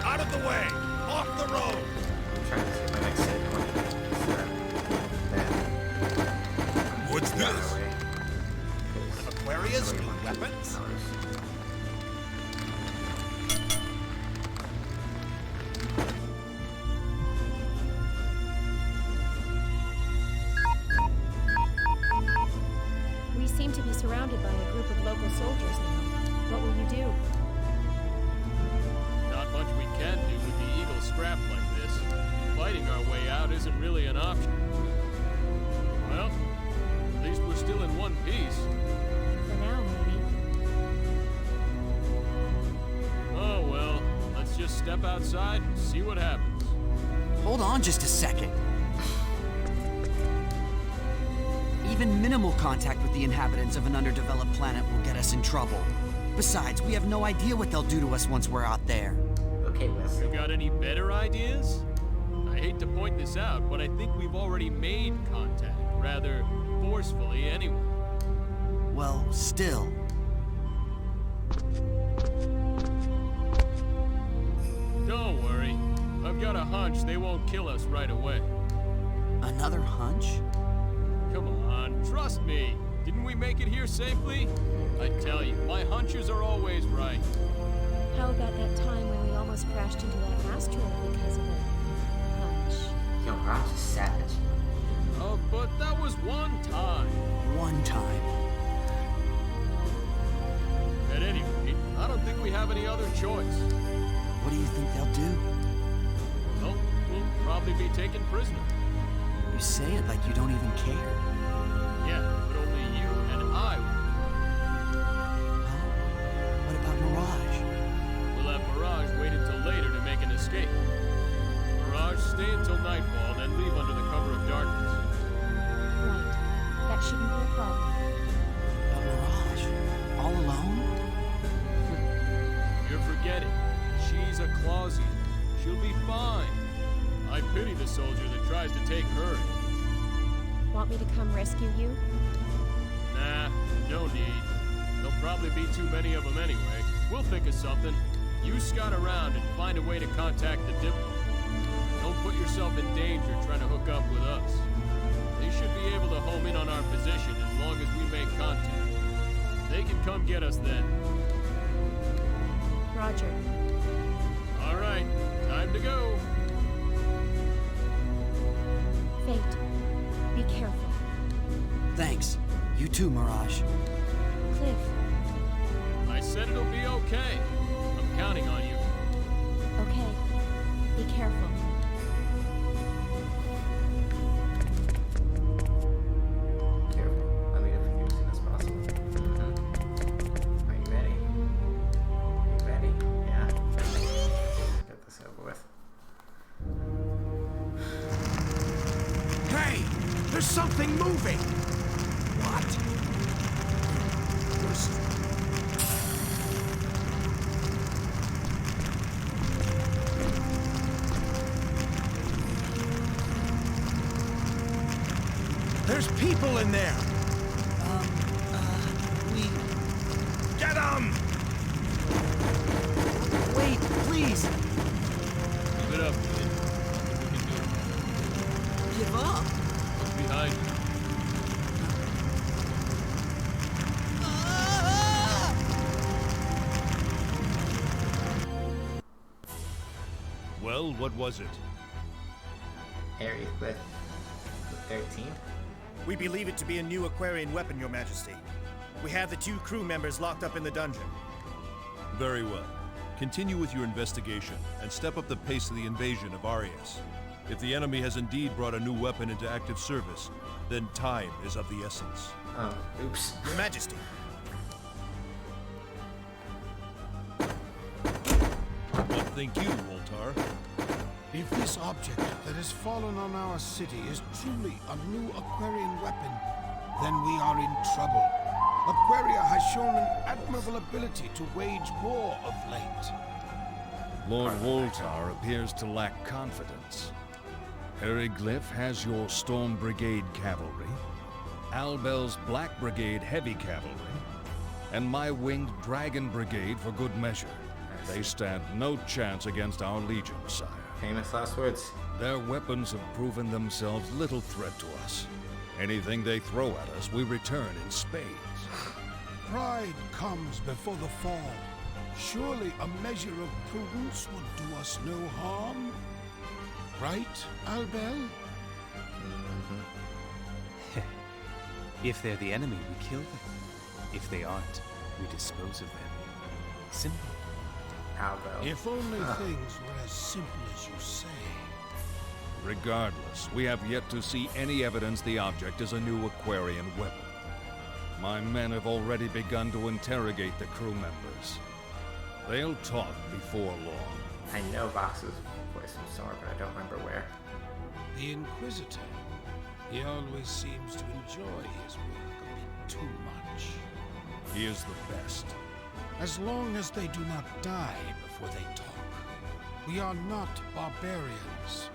Out of the way! Off the road! I'm trying to see my next save point. So that. What's Get out of this? the way. Aquarius? Weapons? We seem to be surrounded by a group of local soldiers now. What will you do? Not much we can do with the Eagle scrapped like this. Fighting our way out isn't really an option. Well, at least we're still in one piece. For now, maybe. Oh well, let's just step outside and see what happens. Hold on just a second. Even minimal contact with the inhabitants of an underdeveloped planet will get us in trouble. Besides, we have no idea what they'll do to us once we're out there. Okay, Wesley. You got any better ideas? I hate to point this out, but I think we've already made contact, rather forcefully anyway. Well, still. Don't worry. I've got a hunch they won't kill us right away. Another hunch? Come on, trust me. Didn't we make it here safely? I tell you, my hunches are always right. How about that time when we almost crashed into that asteroid because of a hunch? Yo, Raj is savage. But that was one time. One time. At any rate, I don't think we have any other choice. What do you think they'll do? Well, we'll probably be taken prisoner. You say it like you don't even care. Yeah, but only you and I will. Huh? What about Mirage? We'll have Mirage wait until later to make an escape. Mirage, stay until nightfall, then leave under the cover of darkness. Right. That shouldn't be a problem. But Mirage? All alone? You're forgetting. She's a Clausian. She'll be fine. I pity the soldier that tries to take her. Want me to come rescue you? Nah, no need. There'll probably be too many of them anyway. We'll think of something. You scout around and find a way to contact the diplo. Don't put yourself in danger trying to hook up with us. They should be able to home in on our position as long as we make contact. They can come get us then. Roger. All right, time to go. Fate, be careful. Thanks. You too, Mirage. Cliff, I said it'll be okay. I'm counting on you. okay. Be careful. Careful. Let me get as soon as possible. Are you ready? Are you ready? Yeah. Let's get this over with. Hey! There's something moving! What? There's people in there! We... Get them! Wait, please! Give it up, kid. We can do it. Give up! Look behind you. Well, what was it? Harry with 13. We believe it to be a new Aquarian weapon, Your Majesty. We have the 2 crew members locked up in the dungeon. Very well. Continue with your investigation and step up the pace of the invasion of Arias. If the enemy has indeed brought a new weapon into active service, then time is of the essence. Oh, oops. Your Majesty. What think you, Voltar? If this object that has fallen on our city is truly a new Aquarian weapon, then we are in trouble. Aquaria has shown an admirable ability to wage war of late. Lord Voltar appears to lack confidence. Harry Glyph has your Storm Brigade cavalry, Albel's Black Brigade heavy cavalry, and my winged Dragon Brigade for good measure. They stand no chance against our legion, sire. Famous last words. Their weapons have proven themselves little threat to us. Anything they throw at us, we return in spades. Pride comes before the fall. Surely a measure of prudence would do us no harm. Right, Albel? If they're the enemy, we kill them. If they aren't, we dispose of them. Simple. Albel. If only things were as simple as you say. Regardless, we have yet to see any evidence the object is a new Aquarian weapon. My men have already begun to interrogate the crew members. They'll talk before long. I know Vox's voice from somewhere, but I don't remember where. The Inquisitor. He always seems to enjoy his work a bit too much. He is the best. As long as they do not die before they talk. We are not barbarians.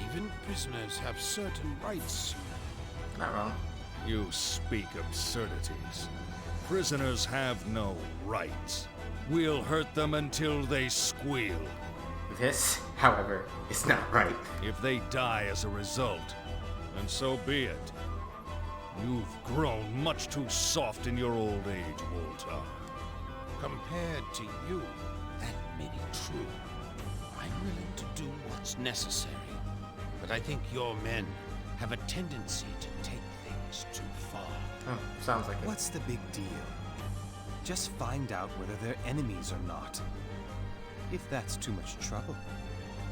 Even prisoners have certain rights. Not wrong. You speak absurdities. Prisoners have no rights. We'll hurt them until they squeal. This, however, is not right. If they die as a result, then so be it. You've grown much too soft in your old age, Voltar. Compared to you, that may be true. I'm willing to do what's necessary. But I think your men have a tendency to take things too far. Oh, sounds like it. What's the big deal? Just find out whether they're enemies or not. If that's too much trouble,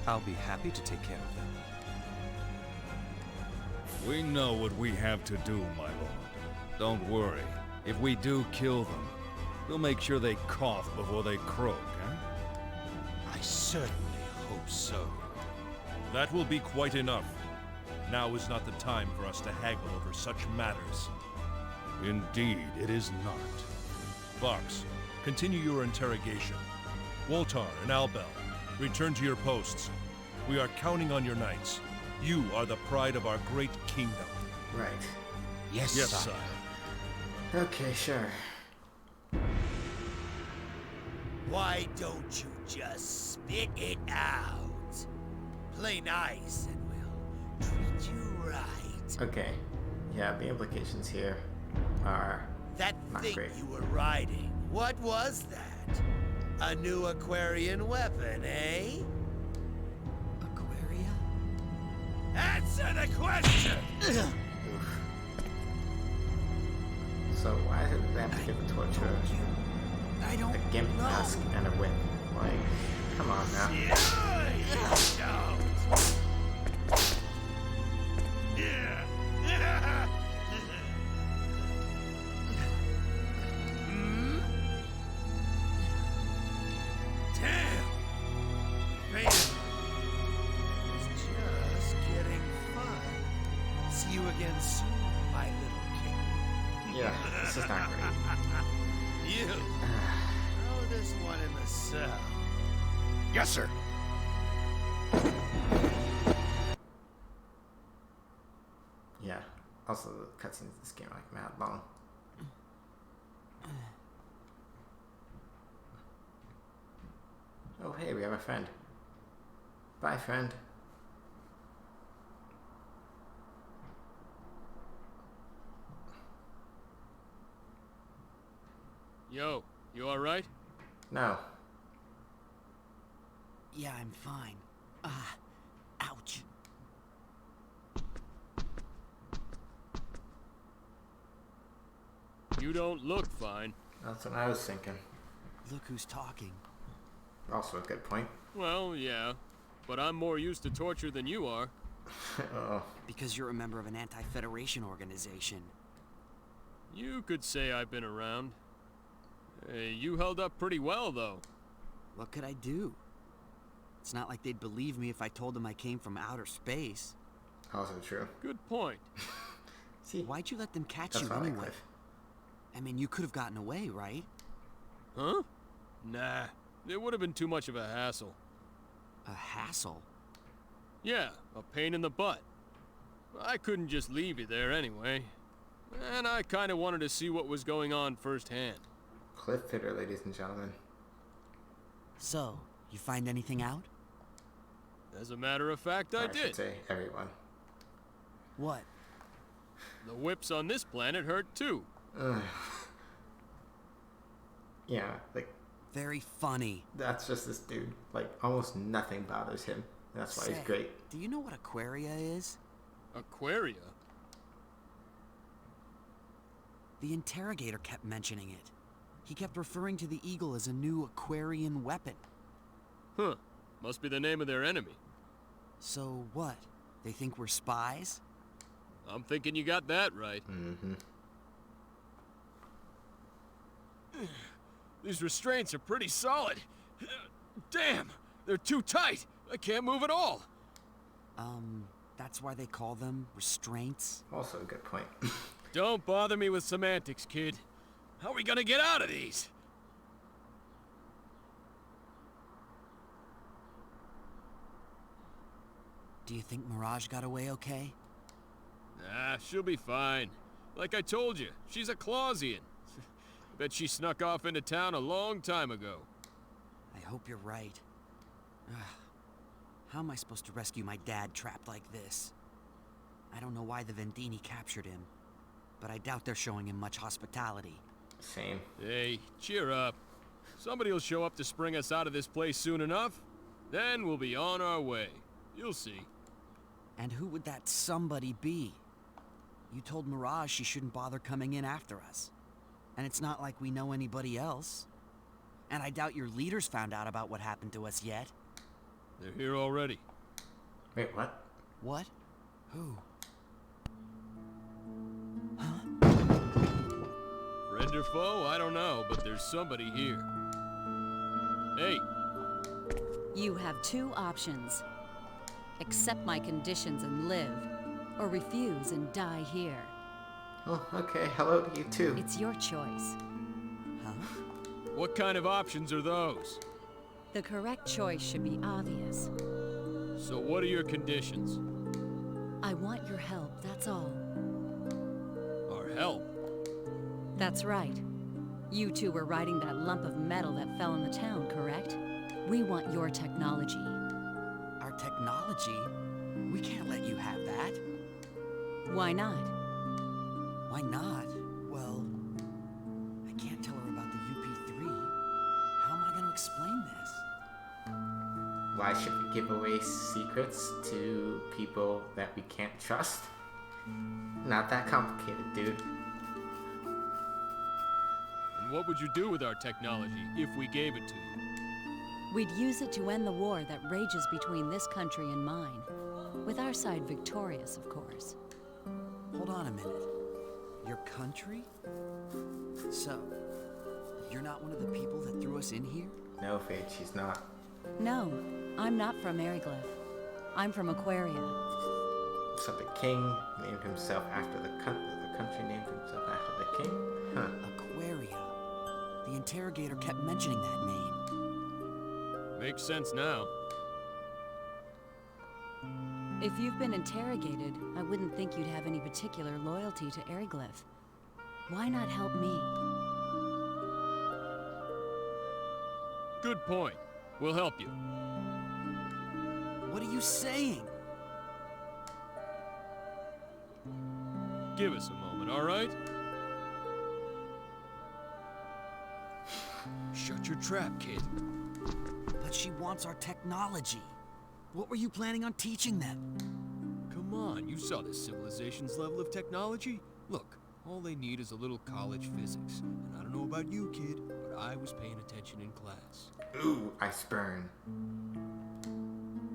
I'll be happy to take care of them. We know what we have to do, my lord. Don't worry. If we do kill them, we'll make sure they cough before they croak, eh? I certainly hope so. That will be quite enough. Now is not the time for us to haggle over such matters. Indeed, it is not. Vox, continue your interrogation. Woltar and Albel, return to your posts. We are counting on your knights. You are the pride of our great kingdom. Right. Yes, Yes, sire. sire. Okay, sure. Why don't you just spit it out? Play nice and we'll treat you right. Okay. Yeah, the implications here are That not thing great. you were riding, what was that? A new Aquarian weapon, eh? Aquaria? Answer the question! Oof. So why is it they have to give a torture I don't a gimp know. mask and a whip? Like, come on now. Damn! Man, it's just getting fun. See you again soon, my little king. Yeah, this is not great. You, throw this one in the cell. Yes, sir. Yeah. Also, the cutscenes in this game are like mad long. Oh, hey, we have a friend. Bye, friend. Yo, you alright? No. Yeah, I'm fine. Ouch. You don't look fine. That's what I was thinking. Look who's talking. Also a good point. Well, yeah. But I'm more used to torture than you are. Oh. Because you're a member of an anti-Federation organization. You could say I've been around. You held up pretty well, though. What could I do? It's not like they'd believe me if I told them I came from outer space. Also true. Good point. See, Why'd you let them catch that's you why I like anyway? Cliff. I mean, you could have gotten away, right? Huh? Nah. It would have been too much of a hassle. A hassle? Yeah, a pain in the butt. I couldn't just leave you there anyway. And I kinda wanted to see what was going on firsthand. Cliff Fitter, ladies and gentlemen. So, you find anything out? As a matter of fact, Or I should did. say everyone. What? The whips on this planet hurt too. Ugh. Yeah, like, Very funny. that's just this dude. Like, almost nothing bothers him. That's why he's Say, great. Do you know what Aquaria is? Aquaria? The interrogator kept mentioning it. He kept referring to the eagle as a new Aquarian weapon. Huh. Must be the name of their enemy. So what? They think we're spies? I'm thinking you got that right. Mm-hmm. These restraints are pretty solid. Damn! They're too tight! I can't move at all! That's why they call them restraints? Also a good point. Don't bother me with semantics, kid. How are we gonna get out of these? Do you think Mirage got away okay? Ah, she'll be fine. Like I told you, she's a Clausian. Bet she snuck off into town a long time ago. I hope you're right. Ugh. How am I supposed to rescue my dad trapped like this? I don't know why the Vendini captured him, but I doubt they're showing him much hospitality. Same. Hey, cheer up. Somebody will show up to spring us out of this place soon enough. Then we'll be on our way. You'll see. And who would that somebody be? You told Mirage she shouldn't bother coming in after us. And it's not like we know anybody else. And I doubt your leaders found out about what happened to us yet. They're here already. Wait, what? What? Who? or foe, I don't know, but there's somebody here. Hey. You have two options. Accept my conditions and live, or refuse and die here. Oh, okay. Hello to you too. It's your choice. Huh? What kind of options are those? The correct choice should be obvious. So what are your conditions? I want your help, that's all. Our help? That's right. You two were riding that lump of metal that fell in the town, correct? We want your technology. Our technology? We can't let you have that. Why not? Why not? Well, I can't tell her about the UP3. How am I going to explain this? Why should we give away secrets to people that we can't trust? Not that complicated, dude. And what would you do with our technology if we gave it to you? We'd use it to end the war that rages between this country and mine. With our side victorious, of course. Hold on a minute. Your country? So, you're not one of the people that threw us in here? No, Fate, she's not. No, I'm not from Aryglyph. I'm from Aquaria. So the king named himself after the country named himself after the king? Huh. Aquaria. The interrogator kept mentioning that name. Makes sense now. If you've been interrogated, I wouldn't think you'd have any particular loyalty to Aryglyph. Why not help me? Good point. We'll help you. What are you saying? Give us a moment, all right? Shut your trap, kid. But she wants our technology. What were you planning on teaching them? Come on, you saw this civilization's level of technology. Look, all they need is a little college physics. And I don't know about you, kid, but I was paying attention in class. Ooh, ice burn.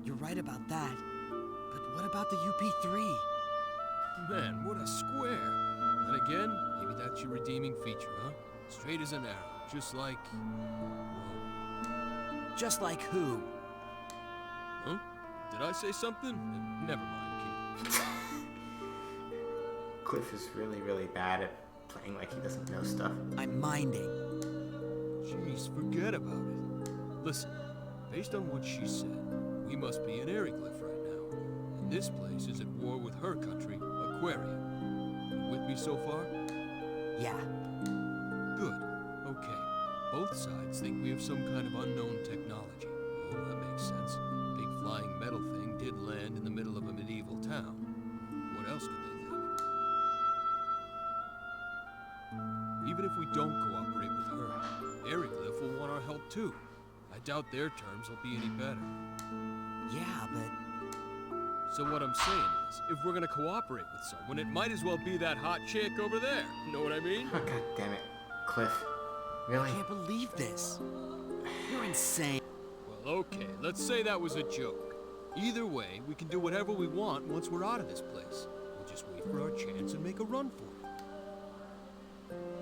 You're right about that. But what about the UP3? Man, what a square. And again, maybe that's your redeeming feature, huh? Straight as an arrow, just like... Whoa. Just like who? Huh? Did I say something? Never mind, kid. Cliff is really, really bad at playing like he doesn't know stuff. I'm minding. Jeez, forget about it. Listen, based on what she said, we must be in Aryglyph right now. And this place is at war with her country, Aquaria. You with me so far? Yeah. Good. Okay. Both sides think we have some kind of unknown technology. Oh, that makes sense. Big flying metal thing did land in the middle of a medieval town. What else could they think? Even if we don't cooperate with her, Aryglyph will want our help too. I doubt their terms will be any better. Yeah, but... So what I'm saying is, if we're gonna cooperate with someone, it might as well be that hot chick over there. Know what I mean? Oh, God damn it. Cliff. Really? I can't believe this. You're insane. Well, okay, let's say that was a joke. Either way, we can do whatever we want once we're out of this place. We'll just wait for our chance and make a run for it.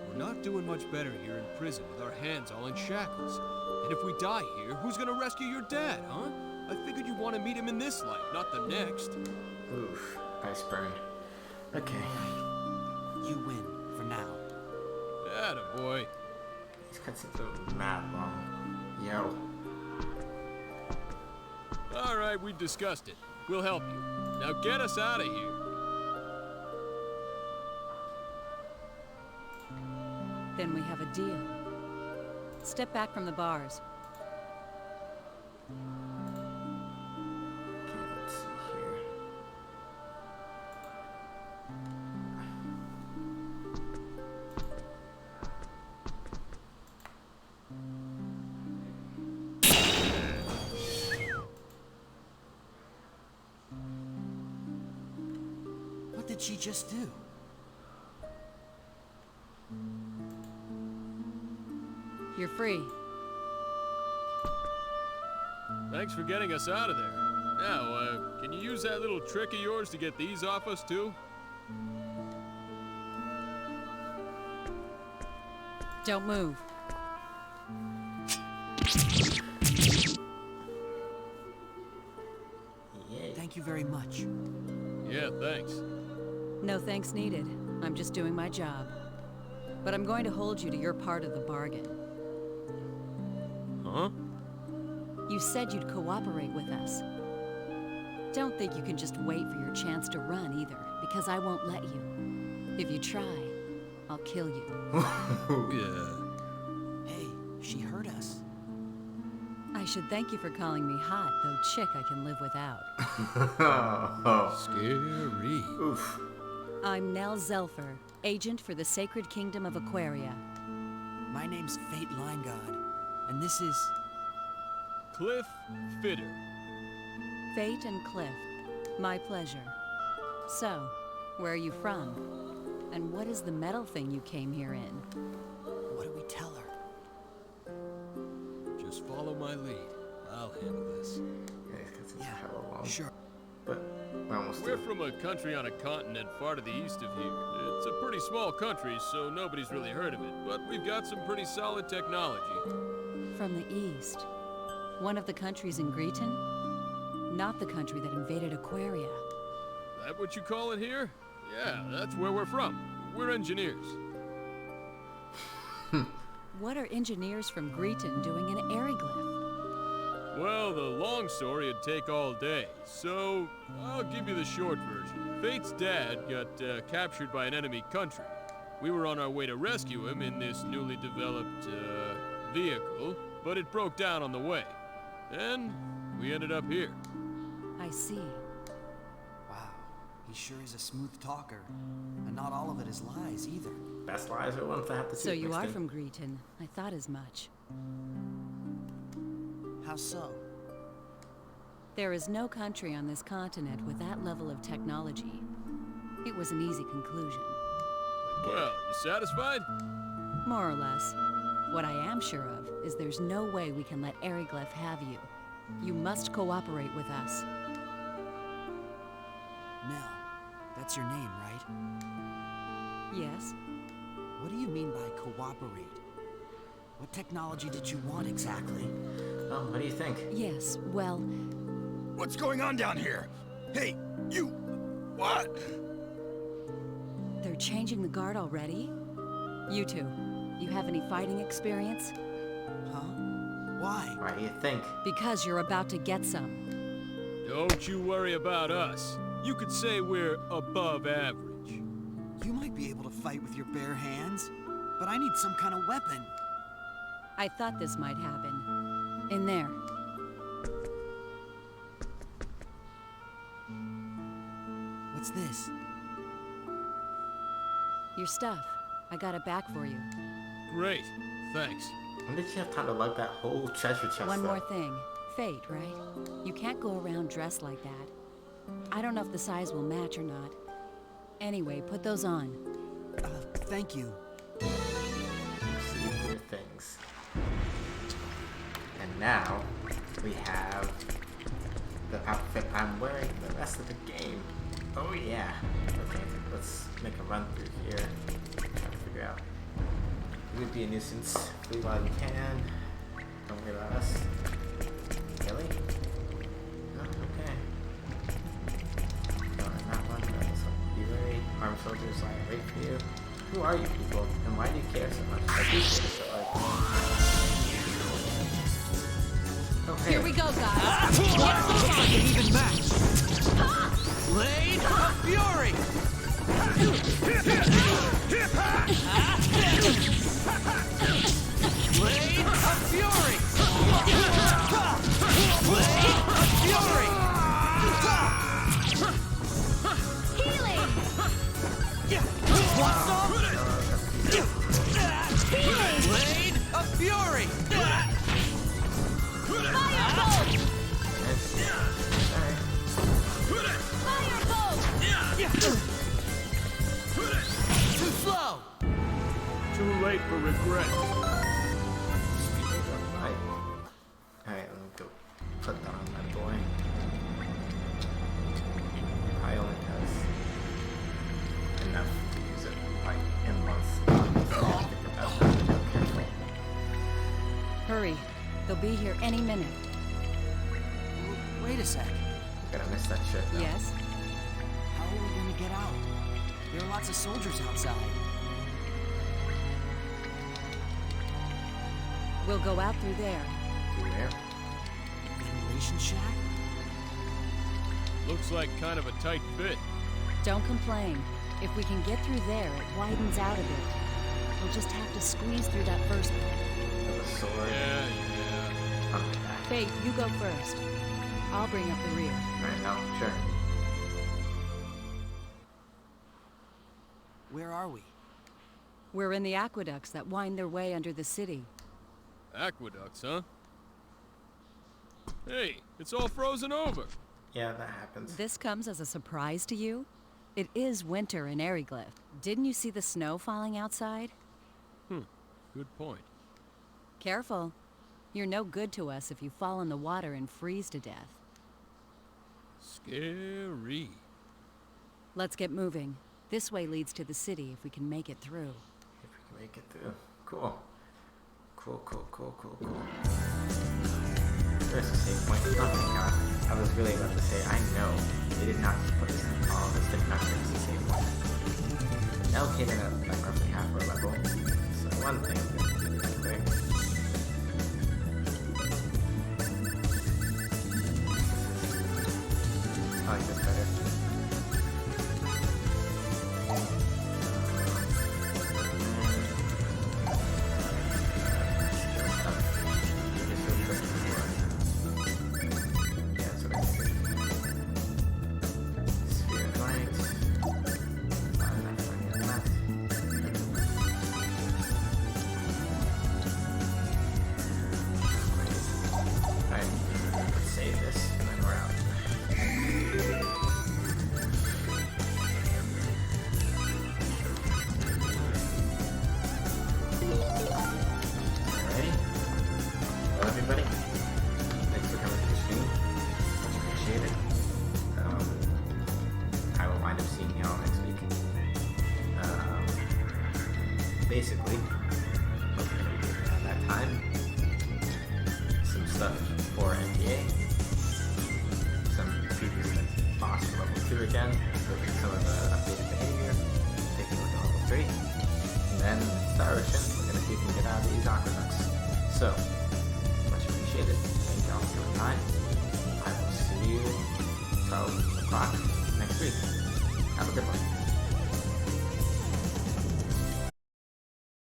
We're not doing much better here in prison with our hands all in shackles. And if we die here, who's gonna rescue your dad, huh? I figured you'd want to meet him in this life, not the next. Oof. Ice burn. Okay. You win, for now. Attaboy. These cutscenes are mad long. Yo. Alright, we discussed it. We'll help you. Now get us out of here. Then we have a deal. Step back from the bars. Okay, let's see here. What did she just do? You're free. Thanks for getting us out of there. Now, can you use that little trick of yours to get these off us, too? Don't move. Thank you very much. Yeah, thanks. No thanks needed. I'm just doing my job. But I'm going to hold you to your part of the bargain. Huh? You said you'd cooperate with us. Don't think you can just wait for your chance to run either, because I won't let you. If you try, I'll kill you. Yeah. Hey, she heard us. I should thank you for calling me hot, though chick I can live without. Scary. Oof. I'm Nell Zelfer, agent for the Sacred Kingdom of Aquaria. My name's Fate Linegod, and this is... Cliff Fitter. Fate and Cliff, my pleasure. So, where are you from? And what is the metal thing you came here in? What do we tell her? Just follow my lead. I'll handle this. Yeah, because it's hella long. Sure. But we're almost We're there. from a country on a continent far to the east of here. It's a pretty small country, so nobody's really heard of it, but we've got some pretty solid technology. From the east. One of the countries in Greeton? Not the country that invaded Aquaria. That what you call it here? Yeah, that's where we're from. We're engineers. What are engineers from Greeton doing in Aryglyph? Well, the long story would take all day, so I'll give you the short version. Fate's dad got captured by an enemy country. We were on our way to rescue him in this newly developed vehicle, but it broke down on the way. And we ended up here. I see. Wow, he sure is a smooth talker. And not all of it is lies, either. Best lies are ones that have to So you are from Greeton. I thought as much. How so? There is no country on this continent with that level of technology. It was an easy conclusion. Well, you satisfied? More or less. What I am sure of is there's no way we can let Aryglyph have you. You must cooperate with us. Nell, that's your name, right? Yes? What do you mean by cooperate? What technology did you want exactly? Oh, what do you think? Yes, well... What's going on down here? Hey, you... What? They're changing the guard already? You two, you have any fighting experience? Huh? Why? Why do you think? Because you're about to get some. Don't you worry about us. You could say we're above average. You might be able to fight with your bare hands, but I need some kind of weapon. I thought this might happen. In there. What's this? Your stuff. I got it back for you. Great. Thanks. When did you have time to lug that whole treasure chest One up? more thing. Fate, right? You can't go around dressed like that. I don't know if the size will match or not. Anyway, put those on. Thank you. See your things. And now, we have the outfit I'm wearing the rest of the game. Oh yeah. Okay, let's make a run through here. Try to figure out. It would be a nuisance. Flee while you can. Don't worry about us. Really? Oh, okay. No, not one. Be ready. Armed soldiers lie in wait for you. Who are you people? And why do you care so much? I do care, but like... Oh, hey. Here we go, guys. Even match. Blade of Fury. Blade of Fury. Blade of Fury. Healing! Want some? Healing! Blade of Fury. Firebolt! Firebolt! Too slow. Too late for regret. Alright, let me go put that on my boy. I only has enough to use it like in months. So I think about that. I don't care Hurry. They'll be here any minute. Wait a sec. You're gonna miss that shit, though. Yes? How are we gonna get out? There are lots of soldiers outside. We'll go out through there. Through there? Ventilation shack? Looks like kind of a tight fit. Don't complain. If we can get through there, it widens out a bit. We'll just have to squeeze through that first part. With a sword. Yeah. On the back. Faith, you go first. I'll bring up the rear. Right now? Sure. Where are we? We're in the aqueducts that wind their way under the city. Aqueducts, huh? Hey, it's all frozen over. Yeah, that happens. This comes as a surprise to you? It is winter in Ariglyph. Didn't you see the snow falling outside? Good point. Careful. You're no good to us if you fall in the water and freeze to death. Scary. Let's get moving. This way leads to the city if we can make it through. If we can make it through. Cool. Cool. There's a save point. Oh my god. I was really about to say, I know they did not put this in all this did not give us a save point. Nell came in at like roughly half our level. So one thing, quick. I like this better. Basically, what we're going to be doing at that time, some stuff for MPA, some previous boss for level 2 again, looking at some of the updated behavior, taking a look at level 3, and then Star Ocean, we're going to see if we can get out of these aqueducts. So, much appreciated. Thank y'all for your time. I will see you 12 o'clock next week. Have a good one.